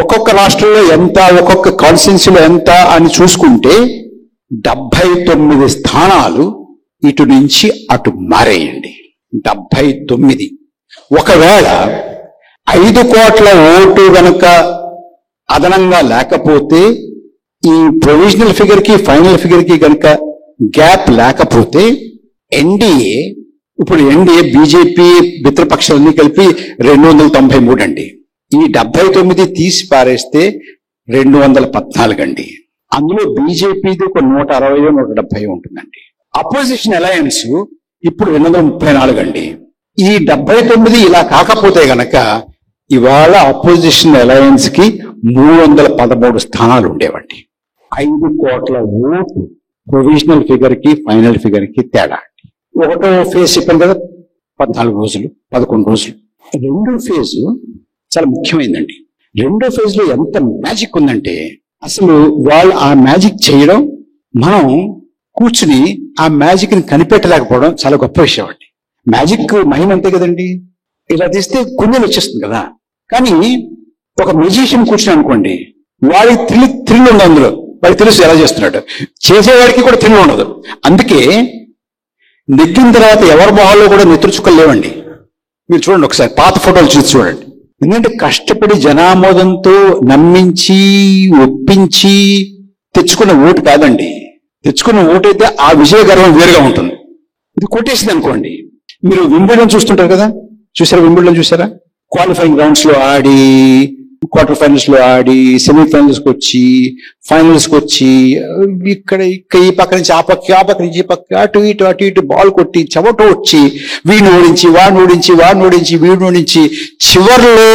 ఒక్కొక్క రాష్ట్రంలో ఎంత, ఒక్కొక్క కాన్స్టిట్యున్సీలో ఎంత అని చూసుకుంటే 79 స్థానాలు ఇటు నుంచి అటు మారేయండి. 79. ఒకవేళ 5 కోట్ల ఓటు గనక అదనంగా లేకపోతే, ఈ ప్రొవిజనల్ ఫిగర్ కి ఫైనల్ ఫిగర్ కి గనక గ్యాప్ లేకపోతే, ఎన్డీఏ బీజేపీ మిత్రపక్షాలన్నీ కలిపి 293 అండి. ఈ 79 తీసి పారేస్తే 214 అండి. అందులో బీజేపీది ఒక 160, 170 ఉంటుందండి. అపోజిషన్ అలయన్స్ ఇప్పుడు 234 అండి. ఈ 79 ఇలా కాకపోతే గనక ఇవాళ అపోజిషన్ అలయన్స్ కి 313 స్థానాలు ఉండేవండి. 5 కోట్ల ఓటు ప్రొవిజనల్ ఫిగర్ కి ఫైనల్ ఫిగర్ కి తేడా అండి. ఒకటో ఫేజ్ చెప్పాను కదా, 14 రోజులు, 11 రోజులు. రెండో ఫేజ్ చాలా ముఖ్యమైనదండి. రెండో ఫేజ్ లో ఎంత మ్యాజిక్ ఉందంటే, అసలు వాళ్ళు ఆ మ్యాజిక్ చేయడం, మనం కూర్చుని ఆ మ్యాజిక్ ని కనిపెట్టలేకపోవడం చాలా గొప్ప విషయం అండి. మ్యాజిక్ మహిమ అంతే కదండి. ఇలా తీస్తే కుందలు వచ్చేస్తుంది కదా. కానీ ఒక మ్యూజిషియన్ కూర్చుని అనుకోండి, వాడికి థ్రిల్ ఉండదు. అందులో వాడికి తెలుసు ఎలా చేస్తున్నాడు, చేసేవాడికి కూడా థ్రిల్ ఉండదు. అందుకే నెగ్గిన తర్వాత ఎవరి మొహాల్లో కూడా నెత్తురుచుకలు లేవండి. మీరు చూడండి, ఒకసారి పాత ఫోటోలు చూసి చూడండి. ఎందుకంటే కష్టపడి జనామోదంతో నమ్మించి ఒప్పించి తెచ్చుకున్న ఓటు కాదండి. తెచ్చుకున్న ఓటు అయితే ఆ విజయ గర్వం వేరుగా ఉంటుంది. ఇది కొట్టేసింది అనుకోండి. మీరు వింబుల్డన్ చూస్తుంటారు కదా, చూసారా? వింబుల్డన్ చూసారా? క్వాలిఫైయింగ్ రౌండ్స్ లో ఆడి, క్వార్టర్ ఫైనల్స్ లో ఆడి, సెమీఫైనల్స్ కి వచ్చి, ఫైనల్స్ కి వచ్చి, ఇక్కడ ఈ పక్క నుంచి ఆ పక్క, ఆ పక్క నుంచి ఈ పక్క, అటు ఇటు బాల్ కొట్టి చెమట వచ్చి, వీడిని ఓడించి వాడిని ఓడించి వీడిని ఓడించి చివరిలో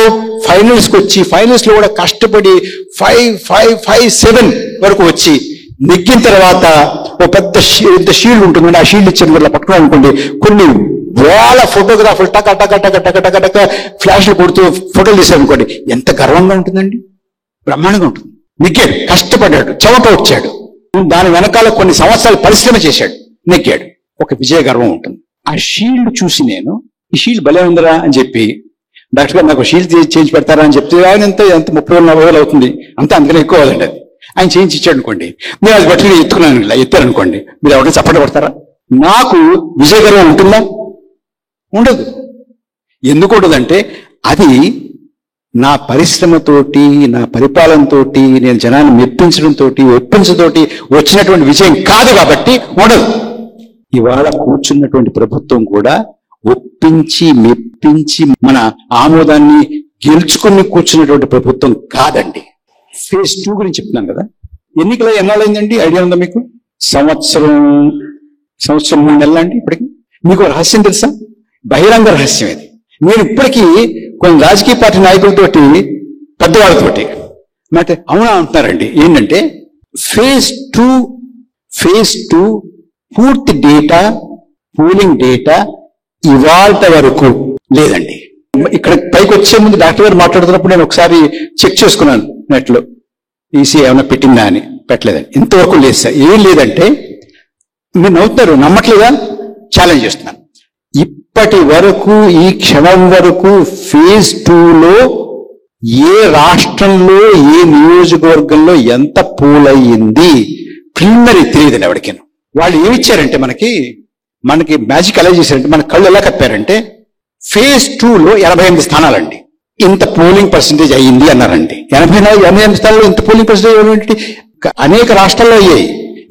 ఫైనల్స్ కి వచ్చి, ఫైనల్స్ లో కూడా కష్టపడి 5-7 వరకు వచ్చి నెగ్గిన తర్వాత ఒక పెద్ద షీల్డ్ ఉంటుందండి. ఆ షీల్డ్ ఇచ్చిన వల్ల పట్టుకున్నాం అనుకోండి, కొన్ని వేల ఫోటోగ్రాఫర్లు టక టక టక టక టక టక ఫ్లాష్లు కొడుతూ ఫోటోలు తీశారు అనుకోండి, ఎంత గర్వంగా ఉంటుందండి. బ్రహ్మాండంగా ఉంటుంది. నెగ్గాడు, కష్టపడ్డాడు, చెమట వచ్చాడు, దాని వెనకాల కొన్ని సంవత్సరాలు పరిశ్రమ చేశాడు, నెగ్గాడు. ఒక విజయ గర్వం ఉంటుంది. ఆ షీల్డ్ చూసి నేను ఈ షీల్డ్ భలే ఉందరా అని చెప్పి డాక్టర్ గారు నాకు షీల్డ్ చేయించి పెడతారా అని చెప్తే ఆయన ఎంత 30,000-40,000 అవుతుంది అంతే, అందుకని ఎక్కువ అవ్వాలండి అది. ఆయన చేయించి ఇచ్చాడు అనుకోండి, నేను అది బట్టి ఎత్తుకున్నాను, ఇలా ఎత్తారనుకోండి, మీరు ఎవరైనా చప్పట్లు పడతారా? నాకు విజయగర్వం ఉంటుందా? ఉండదు. ఎందుకు ఉండదంటే అది నా పరిశ్రమతోటి, నా పరిపాలనతోటి, నేను జనాన్ని మెప్పించడంతో, ఒప్పించతోటి వచ్చినటువంటి విజయం కాదు కాబట్టి ఉండదు. ఇవాళ కూర్చున్నటువంటి ప్రభుత్వం కూడా ఒప్పించి మెప్పించి మన ఆమోదాన్ని గెలుచుకుని కూర్చున్నటువంటి ప్రభుత్వం కాదండి. ఫేజ్ 2 గురించి చెప్తున్నాను కదా. ఎన్నికలు ఎన్నాళ్ళైందండి? ఐడియా ఉందా మీకు? సంవత్సరం 3 నెలలు అండి. ఇప్పటికి మీకు రహస్యం తెలుసా? బహిరంగ రహస్యం ఇది. నేను ఇప్పటికీ కొన్ని రాజకీయ పార్టీ నాయకులతోటి, పెద్దవాళ్ళతోటి అంటే అవునా అంటున్నారండి. ఏంటంటే ఫేజ్ 2 పూర్తి డేటా, పోలింగ్ డేటా ఇవాళ వరకు లేదండి. ఇక్కడ పైకి వచ్చే ముందు డాక్టర్ గారు మాట్లాడుతున్నప్పుడు నేను ఒకసారి చెక్ చేసుకున్నాను నెట్లో, ఈసీ ఏమైనా పెట్టిందా అని. పెట్టలేదండి, ఇంతవరకు లేదు సార్. ఏం లేదంటే మీరు నవ్వుతారు, నమ్మట్లేదా? ఛాలెంజ్ చేస్తున్నాను. ఇప్పటి వరకు, ఈ క్షణం వరకు ఫేజ్ 2లో ఏ రాష్ట్రంలో, ఏ నియోజకవర్గంలో ఎంత పోలయ్యింది ప్రిలిమినరీ తెలియదండి ఎవరికీ. వాళ్ళు ఏమిచ్చారంటే మనకి మ్యాజిక్ ఎలా చేశారంటే, మన కళ్ళు ఎలా కప్పారంటే, ఫేజ్ 2లో 88 స్థానాలండి, ఇంత పోలింగ్ పర్సెంటేజ్ అయ్యింది అన్నారండి. 88 స్థానాల్లో ఇంత పోలింగ్ పర్సెంటేజ్ అనేక రాష్ట్రాల్లో అయ్యాయి.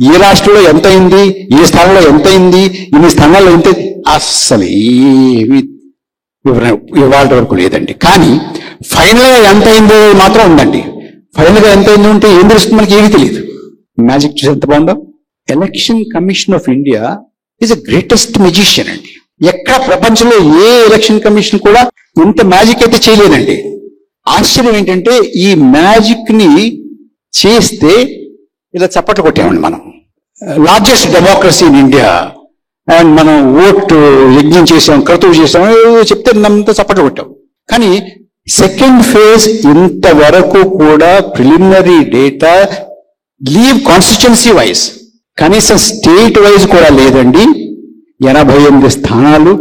ఏ రాష్ట్రంలో ఎంత అయింది, ఏ స్థానంలో ఎంత అయింది, ఇన్ని స్థానాల్లో ఎంత, అస్సలు ఏమి వివరణ ఇవాళ వరకు లేదండి. కానీ ఫైనల్ గా ఎంత అయిందో మాత్రం ఉందండి. ఫైనల్ గా ఎంత అయిందో ఉంటే ఏం తెలుస్తుంది మనకి? ఏమీ తెలియదు. మ్యాజిక్ చూసి ఎంత బాగుందో. Election commission of India is the greatest magician అండి. ఎక్కడ ప్రపంచంలో ఏ ఎలక్షన్ కమిషన్ కూడా ఇంత మ్యాజిక్ అయితే చేయలేదండి. ఆశ్చర్యం ఏంటంటే ఈ మ్యాజిక్ ని చేస్తే ఇలా చప్పట్లు కొట్టామండి మనం. Largest democracy in India and మనం ఓటు యజ్ఞం చేసాం, క్రతువు చేసాం చెప్తే నమ్మంతా చప్పట్లు కొట్టాం. కానీ సెకండ్ ఫేజ్ ఇంతవరకు కూడా preliminary data leave constituency wise, కనీసం స్టేట్ వైజ్ కూడా లేదండి. 88 స్థానాలు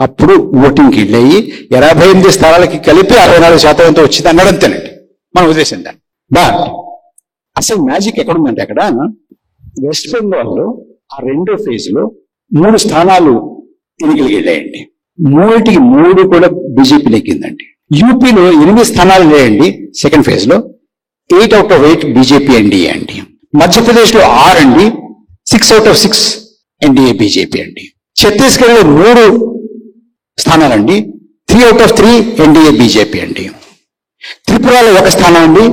అప్పుడు ఓటింగ్కి వెళ్ళాయి. 88 స్థానాలకి కలిపి 64% వచ్చింది అన్నాడంతేనండి. మనం ఉద్దేశం దాన్ని. బట్ అసలు మ్యాజిక్ ఎక్కడుందంటే, అక్కడ వెస్ట్ బెంగాల్లో ఆ రెండో ఫేజ్ లో 3 స్థానాలు ఎన్నికలకి వెళ్ళాయండి. 3కి 3 కూడా బీజేపీ నెగ్గిందండి. యూపీలో 8 స్థానాలు లేయండి సెకండ్ ఫేజ్ లో, 8 out of 8 బీజేపీ ఎన్డీఏ అండి. మధ్యప్రదేశ్ లో 6 అండి, 6 out of 6 ఎన్డీఏ బీజేపీ అండి. ఛత్తీస్గఢ్ లో 3 స్థానాలండి, 3 out of 3 ఎన్డీఏ బీజేపీ అండి. త్రిపురలో 1 స్థానం అండి,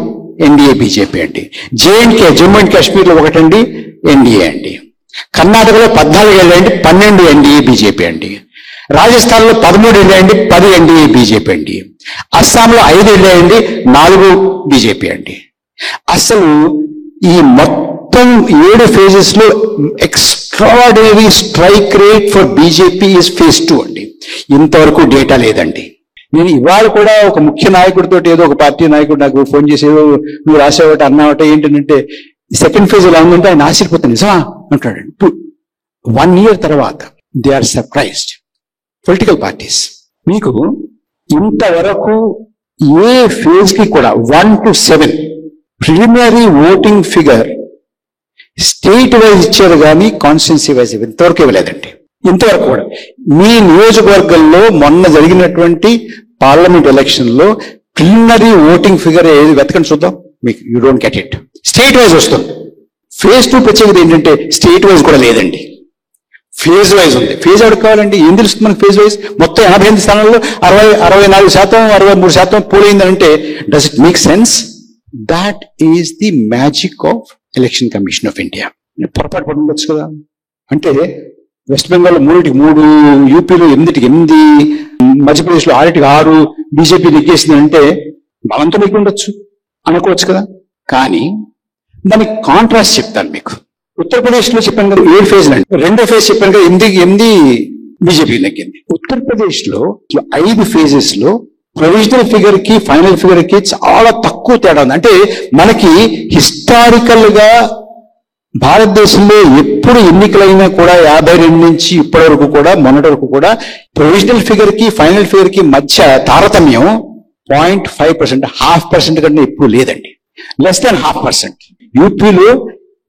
ఎన్డీఏ బీజేపీ అండి. జేఎండ్కే, జమ్మూ అండ్ కాశ్మీర్ లో 1 అండి, ఎన్డీఏ అండి. కర్ణాటకలో 14 వెళ్ళండి, 12 ఎన్డీఏ బీజేపీ అండి. రాజస్థాన్ లో 13 వెళ్ళండి, 10 ఎన్డీఏ బీజేపీ అండి. అస్సాంలో 5 వెళ్ళండి, 4 బీజేపీ అండి. అసలు ఈ మొత్తం 7 ఫేజెస్ లో extraordinary strike rate for BJP is phase 2 అండి. ఇంతవరకు డేటా లేదండి. నేను ఇవాళ కూడా ఒక ముఖ్య నాయకుడితో, ఏదో ఒక పార్టీ నాయకుడు నాకు ఫోన్ చేసి నువ్వు రాసేవాట అన్నావట ఏంటంటే సెకండ్ ఫేజ్ ఎలా ఉందంటే ఆయన ఆశ్చర్యపోతాను, నిజమా అంటాడు. 1 year తర్వాత they are surprised. Political parties మీకు ఇంతవరకు ఏ ఫేజ్ కి కూడా 1 to 7 preliminary voting figure state wise ఇచ్చారు కానీ కాన్స్టిట్యున్సీ వైజ్ ఇంతవరకు ఇవ్వలేదండి. ఇంతవరకు కూడా మీ నియోజకవర్గంలో మొన్న జరిగినటువంటి పార్లమెంట్ ఎలక్షన్ లో ప్రిలిమినరీ ఓటింగ్ ఫిగర్ ఏది వెతకండి చూద్దాం. మీకు you don't get it. State wise వస్తుంది. ఫేజ్ 2 ప్రత్యేకత ఏంటంటే స్టేట్ వైజ్ కూడా లేదండి, ఫేజ్ వైజ్ ఉంది. ఫేజ్ ఎవరికి కావాలండి? ఏం తెలుస్తుంది మనకి ఫేజ్ వైజ్? మొత్తం 88 స్థానాల్లో 64%, 63% పోలైందని అంటే does it make sense? That is the magic of election commission of India. పొరపాటు పడి ఉండొచ్చు కదా. అంటే వెస్ట్ బెంగాల్లో 3కి 3, యూపీలో 8కి 8, మధ్యప్రదేశ్లో 6కి 6 బీజేపీ నెగ్గేసింది అంటే బలంతో నెగ్గి ఉండొచ్చు అనుకోవచ్చు కదా. కానీ దానికి కాంట్రాస్ట్ చెప్తాను మీకు. ఉత్తరప్రదేశ్ లో చెప్పాను కదా 7 ఫేజ్లు అండి, రెండో ఫేజ్ చెప్పాను కదా 8 బీజేపీ నెగ్గింది. ఉత్తరప్రదేశ్ లో 5 ఫేజెస్ లో ప్రొవిజనల్ ఫిగర్ కి ఫైనల్ ఫిగర్ కి చాలా తక్కువ తేడా ఉంది. అంటే మనకి హిస్టారికల్ గా భారతదేశంలో ఎప్పుడు ఎన్నికలైనా కూడా 52 నుంచి ఇప్పటి వరకు కూడా మొన్నటి వరకు కూడా ప్రొవిజనల్ ఫిగర్ కి ఫైనల్ ఫిగర్ కి మధ్య తారతమ్యం 0.5%, 0.5% కంటే ఎక్కువ లేదండి. Less than 0.5%. యూపీలో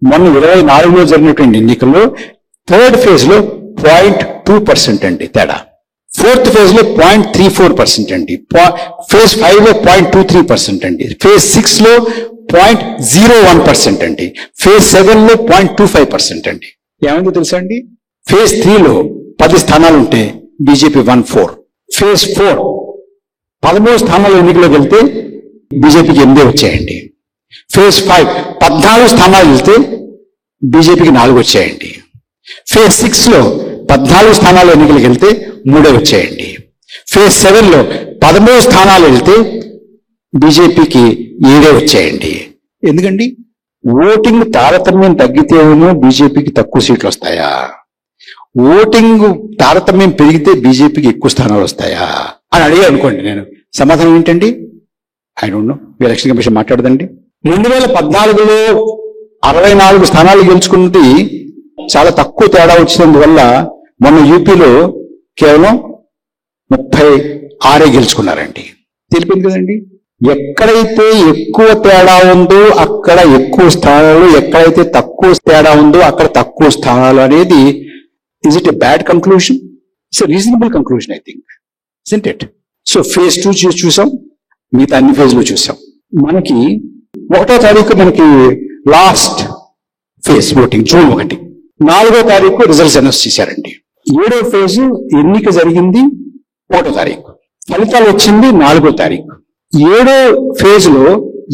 మొన్న 24లో జరిగినటువంటి ఎన్నికల్లో థర్డ్ ఫేజ్ లో 0.2% అండి తేడా. ఫోర్త్ ఫేజ్ లో 0.34% అండి. ఫేజ్ 5 లో 0.23% అండి. ఫేజ్ 6 లో 0.01% అండి. ఫేజ్ 7 లో 0.25% అండి. ఏమైందో తెలుసా అండి? ఫేజ్ 3 లో 10 స్థానాలు ఉంటే బీజేపీ 1-4. ఫేజ్ 4 13 స్థానాలు ఎన్నికలోకి వెళ్తే బీజేపీకి 8 వచ్చాయండి. ఫేజ్ 5 14 స్థానాలు వెళ్తే బీజేపీకి 4 వచ్చాయండి. ఫేజ్ 6 లో 14 స్థానాలు ఎన్నికలకు వెళ్తే 3 వచ్చాయండి. ఫేజ్ 7 లో 13 స్థానాలు వెళ్తే బీజేపీకి 7 వచ్చాయండి. ఎందుకండి? ఓటింగ్ తారతమ్యం తగ్గితేనేమో బీజేపీకి తక్కువ సీట్లు వస్తాయా, ఓటింగ్ తారతమ్యం పెరిగితే బీజేపీకి ఎక్కువ స్థానాలు వస్తాయా అని అడిగా అనుకోండి. నేను సమాధానం ఏంటండి? I don't know. Election commission మాట్లాడదండి. 2014లో 64 స్థానాలు గెలుచుకున్నది చాలా తక్కువ తేడా వచ్చినందువల్ల మొన్న యూపీలో కేవలం 36 గెలుచుకున్నారండి. తెలిపింది కదండి. ఎక్కడైతే ఎక్కువ తేడా ఉందో అక్కడ ఎక్కువ స్థానాలు, ఎక్కడైతే తక్కువ తేడా ఉందో అక్కడ తక్కువ స్థానాలు అనేది is it a bad conclusion? It's a reasonable conclusion I think, isn't it? So phase 2 చూసాం, మిగతా అన్ని ఫేజ్లు చూసాం. మనకి 1వ తారీఖు మనకి లాస్ట్ ఫేజ్ ఓటింగ్, జూన్ 1. 4వ తారీఖు రిజల్ట్స్ అనౌన్స్ చేశారండి. 7వ ఫేజ్ ఎన్నిక జరిగింది 1వ తారీఖు, ఫలితాలు వచ్చింది 4వ తారీఖు. 7వ ఫేజ్ లో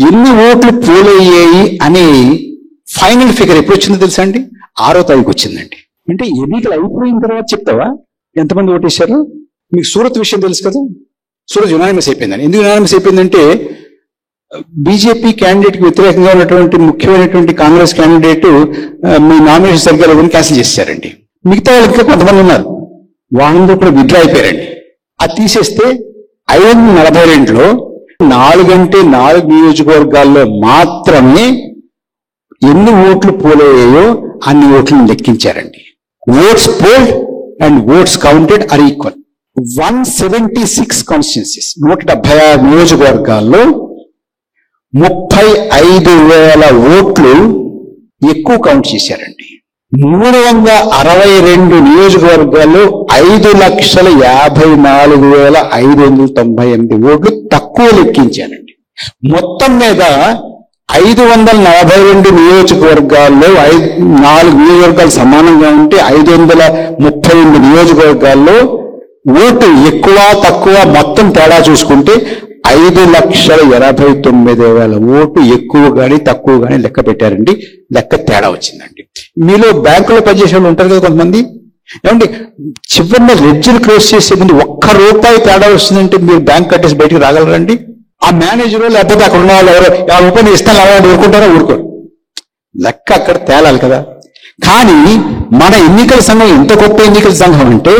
ఎన్ని ఓట్లు పోలయ్యాయి అనే ఫైనల్ ఫిగర్ ఎప్పుడు వచ్చిందో తెలుసా అండి? 6వ తారీఖు వచ్చిందండి. అంటే ఎన్నికలు అయిపోయిన తర్వాత చెప్తావా ఎంతమంది ఓటేశారు? మీకు సూరత్ విషయం తెలుసు కదా, సూరత్ యునానిమస్ అయిపోయిందని. ఎందుకు యునానిమస్ అయిపోయిందంటే బీజేపీ క్యాండిడేట్ కి వ్యతిరేకంగా ఉన్నటువంటి ముఖ్యమైనటువంటి కాంగ్రెస్ క్యాండిడేట్ మీ నామినేషన్ సరిగ్గా లేదని క్యాన్సిల్ చేశారండి. మిగతా వాళ్ళు ఇంకా కొంతమంది ఉన్నారు, వాళ్ళందరూ కూడా విత్డ్రా అయిపోయారండి. అది తీసేస్తే 542లో 4 నియోజకవర్గాల్లో మాత్రమే ఎన్ని ఓట్లు పోలయ్యాయో అన్ని ఓట్లను లెక్కించారండి. Votes polled and votes counted are equal. 176 constituencies, 176 నియోజకవర్గాల్లో 35,000 ఓట్లు ఎక్కువ కౌంట్ చేశారండి. 362 నియోజకవర్గాల్లో 5,54,598 ఓట్లు తక్కువ లెక్కించారండి. మొత్తం మీద 542 నియోజకవర్గాల్లో 4 నియోజకవర్గాలు సమానంగా ఉంటే 532 నియోజకవర్గాల్లో ఓటు ఎక్కువ తక్కువ మొత్తం తేడా చూసుకుంటే 5,89,000 ఓటు ఎక్కువ గాని తక్కువ గాని లెక్క పెట్టారండి. లెక్క తేడా వచ్చిందండి. మీలో బ్యాంకులో పనిచేసే వాళ్ళు ఉంటారు కదా కొంతమంది, ఏమండి చివరిన లెడ్జర్ క్లోజ్ చేసే ముందు ₹1 తేడా వస్తుందంటే మీరు బ్యాంక్ కట్టేసి బయటికి రాగలరండి? ఆ మేనేజరు లేకపోతే అక్కడ ఉన్న వాళ్ళు ఎవరో ₹50 ఇస్తాను అలాంటి ఊరుకుంటారో ఊరుకోరు. లెక్క అక్కడ తేలాలి కదా. కానీ మన ఎన్నికల సంఘం ఎంత గొప్ప ఎన్నికల సంఘం అంటే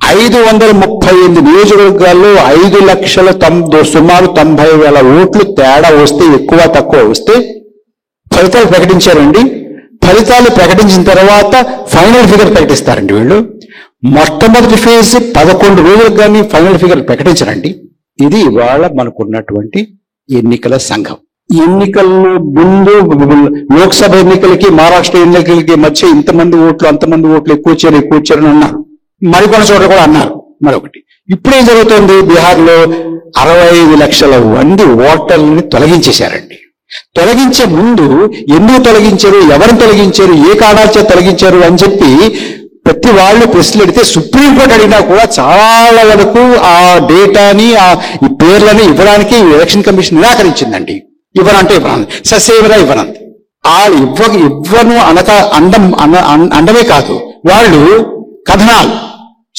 538 నియోజకవర్గాల్లో 5,90,000 సుమారు 90,000 ఓట్లు తేడా వస్తే ఎక్కువ తక్కువ వస్తే ఫలితాలు ప్రకటించారండి. ఫలితాలు ప్రకటించిన తర్వాత ఫైనల్ ఫిగర్ ప్రకటిస్తారండి వీళ్ళు. మొట్టమొదటి ఫేజ్ 11 రోజులకు కానీ ఫైనల్ ఫిగర్ ప్రకటించరండి. ఇది ఇవాళ మనకున్నటువంటి ఎన్నికల సంఘం. ఎన్నికల్లో ముందు లోక్సభ ఎన్నికలకి మహారాష్ట్ర ఎన్నికలకి మధ్య ఇంతమంది ఓట్లు అంతమంది ఓట్లు ఎక్కువ వచ్చారని అన్నారు. మరికొన్ని చోట్ల కూడా అన్నారు. మరొకటి ఇప్పుడేం జరుగుతోంది? బీహార్లో 65 లక్షల మంది ఓటర్లని తొలగించేశారండి. తొలగించే ముందు ఎందుకు తొలగించారు, ఎవరిని తొలగించారు, ఏ కారణాల చేత తొలగించారు అని చెప్పి ప్రతి వాళ్ళు ప్రశ్నలు అడిగితే సుప్రీంకోర్టు అడిగినా కూడా చాలా వరకు ఆ డేటాని ఈ పేర్లని ఇవ్వడానికి ఎలక్షన్ కమిషన్ నిరాకరించిందండి. ఇవ్వనంటే ఇవ్వను, ససేవరా ఇవ్వనంది. వాళ్ళు ఇవ్వను అండమే కాదు, వాళ్ళు కథనాలు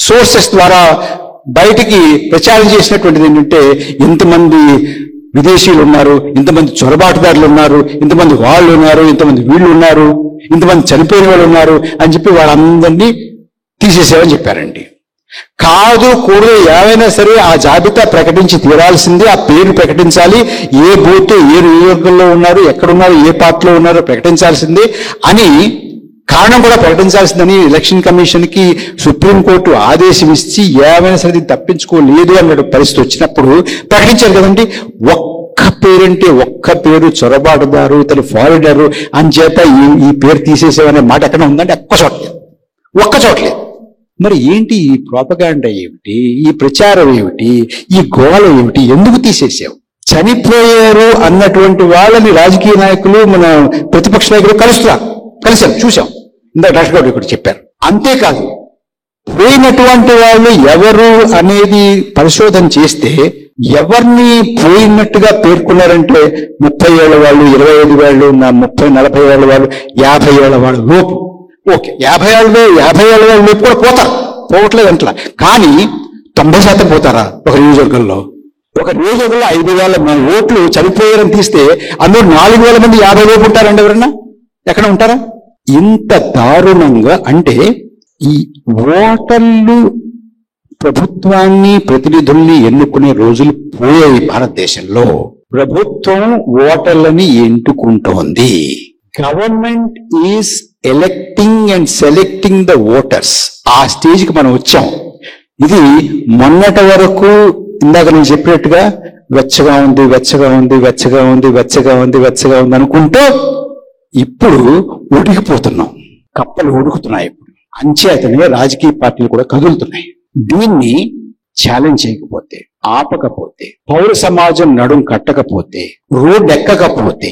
సోర్సెస్ ద్వారా బయటికి ప్రచారం చేసినటువంటిది ఏంటంటే ఇంతమంది విదేశీయులు ఉన్నారు, ఇంతమంది చొరబాటుదారులు ఉన్నారు, ఇంతమంది వాళ్ళు ఉన్నారు, ఇంతమంది వీళ్ళు ఉన్నారు, ఇంతమంది చనిపోయిన వాళ్ళు ఉన్నారు అని చెప్పి వాళ్ళందరినీ తీసేసామని చెప్పారండి. కాదు కూడదు ఏమైనా సరే ఆ జాబితా ప్రకటించి తీరాల్సిందే, ఆ పేరు ప్రకటించాలి, ఏ బూత్ ఏ నియోజకవర్గంలో ఉన్నారు, ఎక్కడున్నారు, ఏ పార్టీలో ఉన్నారో ప్రకటించాల్సిందే అని, కారణం కూడా ప్రకటించాల్సిందని ఎలక్షన్ కమిషన్ కి సుప్రీంకోర్టు ఆదేశం ఇచ్చి ఏమైనా సరే తప్పించుకోలేదు అన్న పరిస్థితి వచ్చినప్పుడు ప్రకటించారు కదండి. ఒక్క పేరంటే ఒక్క పేరు చొరబాటుదారు, తను ఫారినరు అని చేత ఈ పేరు తీసేసేవనే మాట ఎక్కడ ఉందంటే ఒక్క చోట్లేదు. మరి ఏంటి ఈ ప్రోపగాండా ఏమిటి, ఈ ప్రచారం ఏమిటి, ఈ గోళ ఏమిటి, ఎందుకు తీసేసావు? చనిపోయారు అన్నటువంటి వాళ్ళని రాజకీయ నాయకులు మన ప్రతిపక్ష నాయకులు కలిసారు, చూసాం. ఇందాక డాక్టర్ గారు ఇక్కడ చెప్పారు. అంతేకాదు పోయినటువంటి వాళ్ళు ఎవరు అనేది పరిశోధన చేస్తే ఎవరిని పోయినట్టుగా పేర్కొన్నారంటే 30 ఏళ్ల వాళ్ళు, 25 ఏళ్ళు, 30-40 ఏళ్ల వాళ్ళు, 50 ఏళ్ల వాళ్ళు లోపు. ఓకే, 50 ఏళ్ల వాళ్ళు లోపు కూడా పోతారు, పోవట్లేదు అంటలా. కానీ 90% పోతారా ఒక నియోజకవర్గంలో? ఒక నియోజకవర్గంలో 5,000 ఓట్లు చనిపోయారని తీస్తే అందులో 4,000 మంది 50 లోపు ఉంటారండి. ఎవరన్నా ఎక్కడ ఉంటారా? ఇంత దారుణంగా అంటే ఈ ఓటర్లు ప్రభుత్వాన్ని ప్రతినిధుల్ని ఎన్నుకునే రోజులు పోయాయి. భారతదేశంలో ప్రభుత్వం ఓటర్లని ఎన్నుకుంటోంది. Government is electing and selecting the voters. ఆ స్టేజ్కి మనం వచ్చాం. ఇది మొన్నటి వరకు ఇందాక నేను చెప్పినట్టుగా వెచ్చగా ఉంది అనుకుంటూ ఇప్పుడు ఉడికిపోతున్నాం. కప్పలు ఉడుకుతున్నాయి. ఇప్పుడు అంచేతనే రాజకీయ పార్టీలు కూడా కదులుతున్నాయి. దీన్ని ఛాలెంజ్ చేయకపోతే, ఆపకపోతే, పౌర సమాజం నడుం కట్టకపోతే, రోడ్డు ఎక్కకపోతే,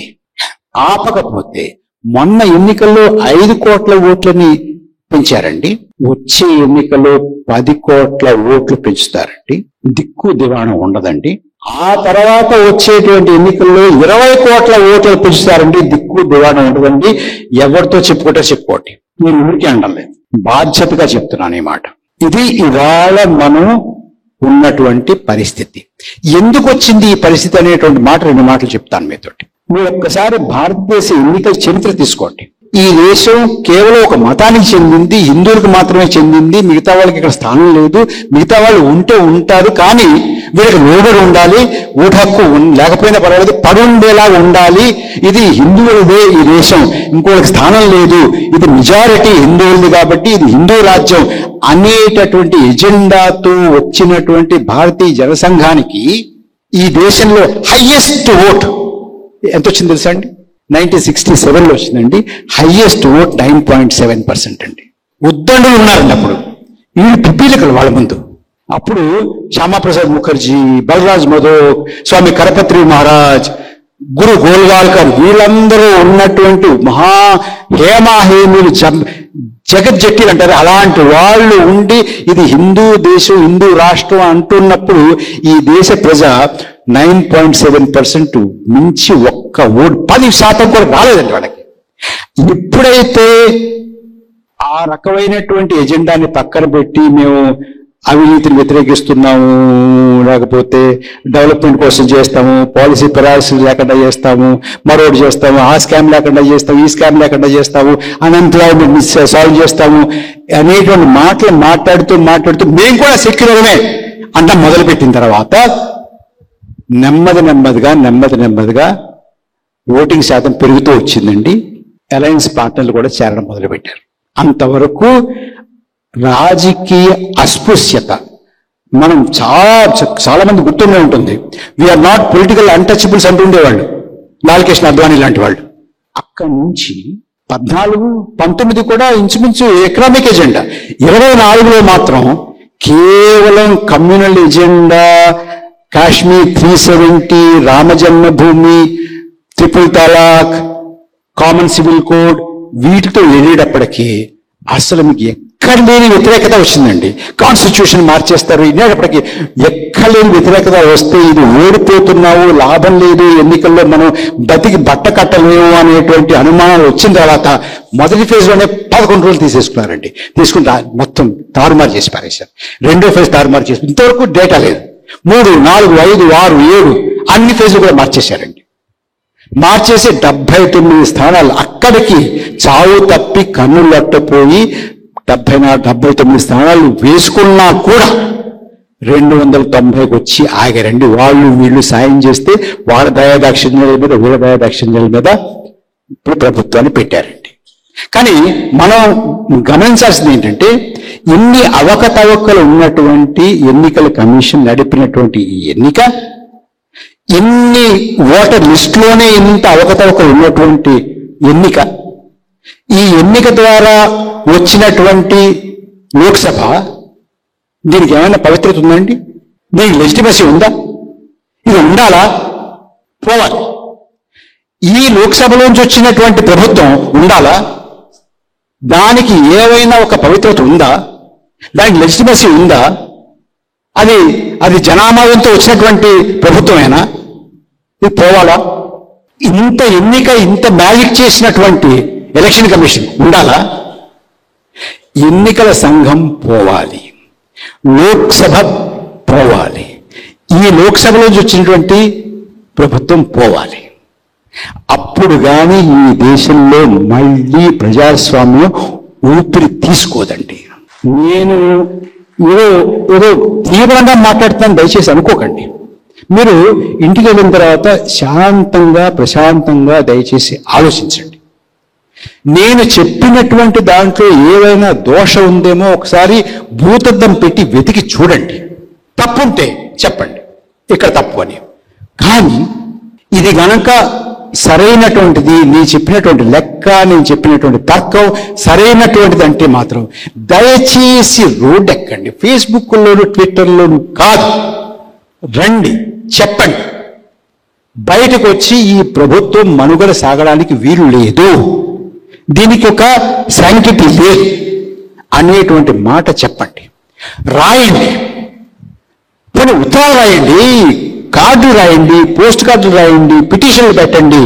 ఆపకపోతే, మొన్న ఎన్నికల్లో 5 కోట్ల ఓట్లని పెంచారండి. వచ్చే ఎన్నికల్లో 10 కోట్ల ఓట్లు పెంచుతారండి. దిక్కు దివాణం ఉండదండి. ఆ తర్వాత వచ్చేటువంటి ఎన్నికల్లో 20 కోట్ల ఓట్లు పెంచుతారండి. దిక్కు దివాణం ఉండదండి. ఎవరితో చెప్పుకోండి. నేను ఊరికే అనలేదు, బాధ్యతగా చెప్తున్నాను ఈ మాట. ఇది ఇవాళ మనం ఉన్నటువంటి పరిస్థితి. ఎందుకు వచ్చింది ఈ పరిస్థితి అనేటువంటి మాట 2 మాటలు చెప్తాను మీతోటి. మీరు ఒక్కసారి భారతదేశ ఎన్నికల చరిత్ర తీసుకోండి. ఈ దేశం కేవలం ఒక మతానికి చెందింది, హిందువులకు మాత్రమే చెందింది. మిగతా వాళ్ళకి ఇక్కడ స్థానం లేదు. మిగతా వాళ్ళు ఉంటే ఉంటారు, కానీ వీళ్ళకి లోబడి ఉండాలి. ఓటు హక్కు లేకపోయినా పర్వాలేదు, పడుండేలా ఉండాలి. ఇది హిందువులదే ఈ దేశం, ఇంకోళ్ళకి స్థానం లేదు, ఇది మెజారిటీ హిందువులది కాబట్టి ఇది హిందూ రాజ్యం అనేటటువంటి ఎజెండాతో వచ్చినటువంటి భారతీయ జనసంఘానికి ఈ దేశంలో హైయెస్ట్ ఓట్ ఎంత వచ్చింది తెలుసా అండి? 1967లో వచ్చిందండి. హైయెస్ట్ ఓట్ 9.7% అండి. ఉద్దండులు ఉన్నారండి అప్పుడు. వీళ్ళు పిపీలికలు వాళ్ళ ముందు. అప్పుడు శ్యామాప్రసాద్ ముఖర్జీ, బలరాజ్ మధోక్, స్వామి కరపత్రి మహారాజ్, గురు గోల్వాల్కర్, వీళ్ళందరూ ఉన్నటువంటి హేమాహేములు, జగజ్జట్టీలు అంటారు, అలాంటి వాళ్ళు ఉండి ఇది హిందూ దేశం, హిందూ రాష్ట్రం అంటున్నప్పుడు ఈ దేశ ప్రజ 9.7% మించి ఒక్క ఓటు 10% కూడా రాలేదండి వాళ్ళకి. ఎప్పుడైతే ఆ రకమైనటువంటి ఎజెండాని పక్కన పెట్టి మేము అవినీతిని వ్యతిరేకిస్తున్నాము, లేకపోతే డెవలప్మెంట్ కోసం చేస్తాము, పాలసీ పెరాలసిస్ లేకుండా చేస్తాము, మరొకటి చేస్తాము, ఆ స్కామ్ లేకుండా చేస్తాము, ఈ స్కామ్ లేకుండా చేస్తాము, అన్ఎంప్లాయ్మెంట్ సాల్వ్ చేస్తాము అనేటువంటి మాటలు మాట్లాడుతూ మేము కూడా సెక్యులర్మే అంట మొదలుపెట్టిన తర్వాత నెమ్మదిగా ఓటింగ్ శాతం పెరుగుతూ వచ్చిందండి. అలయన్స్ పార్ట్నర్లు కూడా చేరడం మొదలుపెట్టారు. అంతవరకు రాజకీయ అస్పృశ్యత మనం చాలా మంది గుర్తుండే ఉంటుంది. వీఆర్ నాట్ పొలిటికల్ అన్టచబుల్స్ అంటుండేవాళ్ళు, లాల్కృష్ణ అద్వానీ లాంటి వాళ్ళు. అక్కడి నుంచి 14-19 కూడా ఇంచుమించు ఎకనామిక్ ఎజెండా. 24లో మాత్రం కేవలం కమ్యూనల్ ఎజెండా, కాశ్మీర్ 370, రామ జన్మభూమి, ట్రిపుల్ తలాక్, కామన్ సివిల్ కోడ్, వీటితో వెళ్ళేటప్పటికీ అసలు మీకు ఎక్కడ లేని వ్యతిరేకత వచ్చిందండి. కాన్స్టిట్యూషన్ మార్చేస్తారు ఇనేటప్పటికీ ఎక్కడ లేని వ్యతిరేకత వస్తే ఇది ఓడిపోతున్నావు, లాభం లేదు, ఎన్నికల్లో మనం బతికి బట్ట కట్టలేము అనేటువంటి అనుమానాలు వచ్చిన తర్వాత మొదటి ఫేజ్లోనే 11 రోజులు తీసేసుకున్నారండి. తీసుకుంటా మొత్తం తారుమారు చేసి పారేశారు. రెండో ఫేజ్ తారుమారు చేసి ఇంతవరకు డేటా లేదు. 3, 4, 5, 6, 7 అన్ని ఫేజ్లు కూడా మార్చేశారండి. మార్చేసి 79 స్థానాలు అక్కడికి చావు తప్పి కన్నులట్టపోయి 79 స్థానాలు వేసుకున్నా కూడా 290కి వచ్చి ఆగారండి. వాళ్ళు వీళ్ళు సాయం చేస్తే వాళ్ళ దయాదాక్షిణ్యాల మీద వీళ్ళ దయాదాక్షిణ్యాల మీద ఇప్పుడు ప్రభుత్వాన్ని పెట్టారండి. కానీ మనం గమనించాల్సింది ఏంటంటే, ఇన్ని అవకతవకలు ఉన్నటువంటి ఎన్నికల కమిషన్ నడిపినటువంటి ఈ ఎన్నిక, ఇన్ని ఓటర్ లిస్టులోనే ఇంత అవకతవకలు ఉన్నటువంటి ఎన్నిక, ఈ ఎన్నిక ద్వారా వచ్చినటువంటి లోక్సభ, దీనికి ఏమైనా పవిత్రత ఉందండి? దీనికి లెజిటిమసీ ఉందా? ఇది ఉండాలా? పోవాలి. ఈ లోక్సభలోంచి వచ్చినటువంటి ప్రభుత్వం ఉండాలా? దానికి ఏవైనా ఒక పవిత్రత ఉందా? దానికి లెజిటిమసీ ఉందా? అది జనామాయంతో వచ్చినటువంటి ప్రభుత్వమేనా? ఇది పోవాలా? ఇంత ఎన్నిక, ఇంత మ్యాజిక్ చేసినటువంటి ఎలక్షన్ కమిషన్ ఉండాలా? ఎన్నికల సంఘం పోవాలి, లోక్సభ పోవాలి, ఈ లోక్సభలోంచి వచ్చినటువంటి ప్రభుత్వం పోవాలి. అప్పుడు కానీ ఈ దేశంలో మళ్ళీ ప్రజాస్వామ్యం ఊపిరి తీసుకోదండి. నేను ఏదో తీవ్రంగా మాట్లాడుతాను, దయచేసి అనుకోకండి. మీరు ఇంటికి వెళ్ళిన తర్వాత శాంతంగా ప్రశాంతంగా దయచేసి ఆలోచించండి. నేను చెప్పినటువంటి దాంట్లో ఏవైనా దోషం ఉందేమో ఒకసారి భూతద్దం పెట్టి వెతికి చూడండి. తప్పుంటే చెప్పండి ఇక్కడ తప్పు అని. కానీ ఇది గనక సరైనటువంటిది, నేను చెప్పినటువంటి లెక్క, నేను చెప్పినటువంటి తర్కం సరైనటువంటిది అంటే మాత్రం దయచేసి రోడ్డు ఎక్కండి. ఫేస్బుక్లోను ట్విట్టర్లోను కాదు, రండి, చెప్పండి. బయటకు వచ్చి ఈ ప్రభుత్వం మనుగడ సాగడానికి వీలు లేదు, దీనికి ఒక శాంక్టిటీ లేదు అనేటువంటి మాట చెప్పండి. రాయండి, కొన్ని ఉత్తరాలు రాయండి, కార్డులు రాయండి, పోస్ట్ కార్డులు రాయండి, పిటిషన్లు పెట్టండి.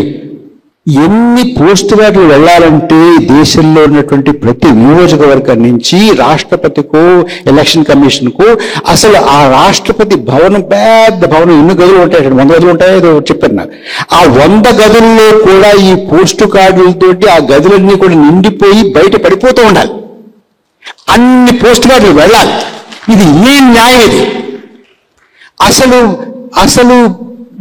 ఎన్ని పోస్ట్ కార్డులు వెళ్ళాలంటే దేశంలో ఉన్నటువంటి ప్రతి నియోజకవర్గం నుంచి రాష్ట్రపతికో ఎలక్షన్ కమిషన్కో, అసలు ఆ రాష్ట్రపతి భవనం పెద్ద భవనం ఎన్ని గదులు ఉంటాయి, 100 గదులు ఉంటాయో చెప్పారు నాకు. ఆ 100 గదుల్లో కూడా ఈ పోస్ట్ కార్డులతోటి ఆ గదులన్నీ కూడా నిండిపోయి బయట పడిపోతూ ఉండాలి. అన్ని పోస్ట్ కార్డులు వెళ్ళాలి. ఇది ఏం న్యాయం? ఇది అసలు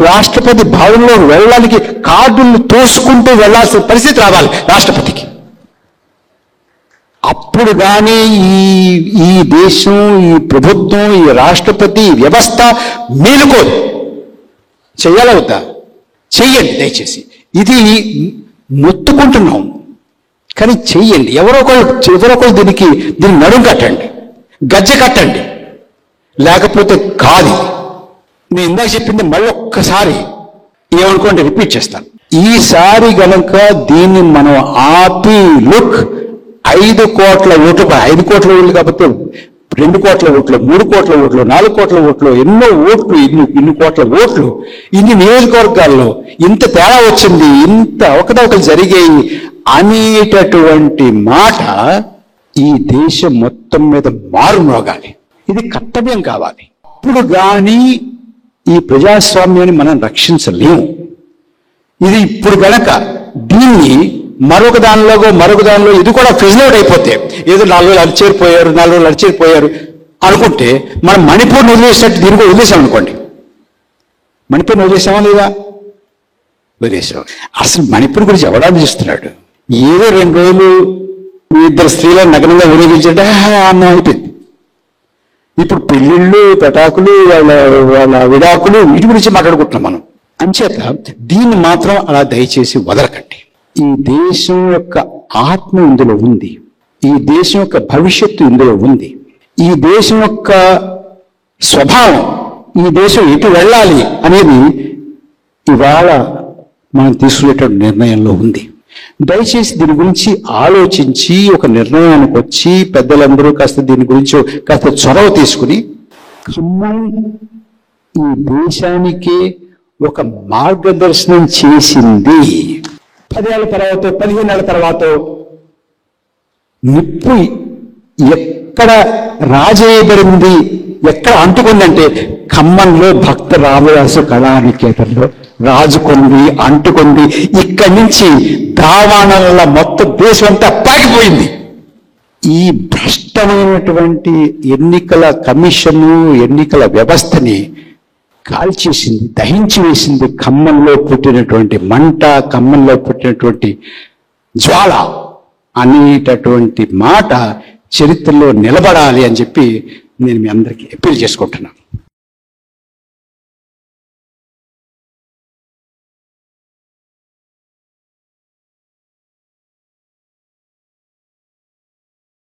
రాష్ట్రపతి భవన్లో వెళ్ళడానికి కార్డులు తోసుకుంటూ వెళ్లాల్సిన పరిస్థితి రావాలి రాష్ట్రపతికి. అప్పుడు కానీ ఈ దేశం, ఈ ప్రభుత్వం, ఈ రాష్ట్రపతి వ్యవస్థ మేలుకోదు. చెయ్యాలవుతా? చెయ్యండి దయచేసి. ఇది మొత్తుకుంటున్నాం కానీ చెయ్యండి. ఎవరో ఒకరు దీనికి నడుం కట్టండి, గజ్జె కట్టండి, లేకపోతే కాదు. నేను ఇందాక చెప్పింది మళ్ళీ ఒక్కసారి ఏమనుకోండి రిపీట్ చేస్తాను. ఈసారి గనక దీన్ని మనం ఆపి 5 కోట్ల ఓట్లు, 5 కోట్ల ఓట్లు కాకపోతే 2 కోట్ల ఓట్లు, 3 కోట్ల ఓట్లు, 4 కోట్ల ఓట్లు, ఎన్నో ఓట్లు, ఇన్ని కోట్ల ఓట్లు, ఇన్ని నియోజకవర్గాల్లో ఇంత తేడా వచ్చింది, ఇంత అవకతవకలు జరిగాయి అనేటటువంటి మాట ఈ దేశం మొత్తం మీద మారుమోగాలి. ఇది కర్తవ్యం కావాలి. అప్పుడు కానీ ఈ ప్రజాస్వామ్యాన్ని మనం రక్షించలేము. ఇది ఇప్పుడు గనక దీన్ని మరొక దానిలో ఇది కూడా ఫిజిల్ అయిపోతే, ఏదో 4 రోజులు అరిచేరిపోయారు అనుకుంటే, మనం మణిపూర్ని వదిలేసినట్టు దీన్ని కూడా వదిలేసాం అనుకోండి. మణిపూర్ని వదిలేసామా లేదా? వదిలేసాం. అసలు మణిపూర్ గురించి ఎవడా చూస్తున్నాడు? ఏదో 2 రోజులు 2 స్త్రీలను నగరంగా వినియోగించంటే అన్నం అయిపోయింది. ఇప్పుడు పెళ్లిళ్ళు, పెటాకులు, వాళ్ళ విడాకులు, వీటి గురించి మాట్లాడుకుంటున్నాం మనం. అంచేత దీన్ని మాత్రం అలా దయచేసి వదలకండి. ఈ దేశం యొక్క ఆత్మ ఇందులో ఉంది, ఈ దేశం యొక్క భవిష్యత్తు ఇందులో ఉంది, ఈ దేశం యొక్క స్వభావం, ఈ దేశం ఎటు వెళ్ళాలి అనేది ఇవాళ మనం తీసుకునేటువంటి నిర్ణయంలో ఉంది. దయచేసి దీని గురించి ఆలోచించి ఒక నిర్ణయానికి వచ్చి పెద్దలందరూ కాస్త దీని గురించి కాస్త చొరవ తీసుకుని ఈ దేశానికి ఒక మార్గదర్శనం చేసింది. 10 ఏళ్ల తర్వాత, 15 ఏళ్ల తర్వాత నిప్పు ఎక్కడ రాజేయబడింది, ఎక్కడ అంటుకుందంటే ఖమ్మంలో భక్త రామదాసు కళానికేతన్లో రాజుకుంది, అంటుకుంది. ఇక్కడి నుంచి దావాణంలో మొత్తం దేశం అంతా పాకిపోయింది. ఈ భ్రష్టమైనటువంటి ఎన్నికల కమిషను, ఎన్నికల వ్యవస్థని కాల్చేసింది, దహించి వేసింది. ఖమ్మంలో పుట్టినటువంటి మంట, ఖమ్మంలో పుట్టినటువంటి జ్వాల అనేటటువంటి మాట చరిత్రలో నిలబడాలి అని చెప్పి నేను మీ అందరికీ అప్పీల్ చేసుకుంటున్నాను.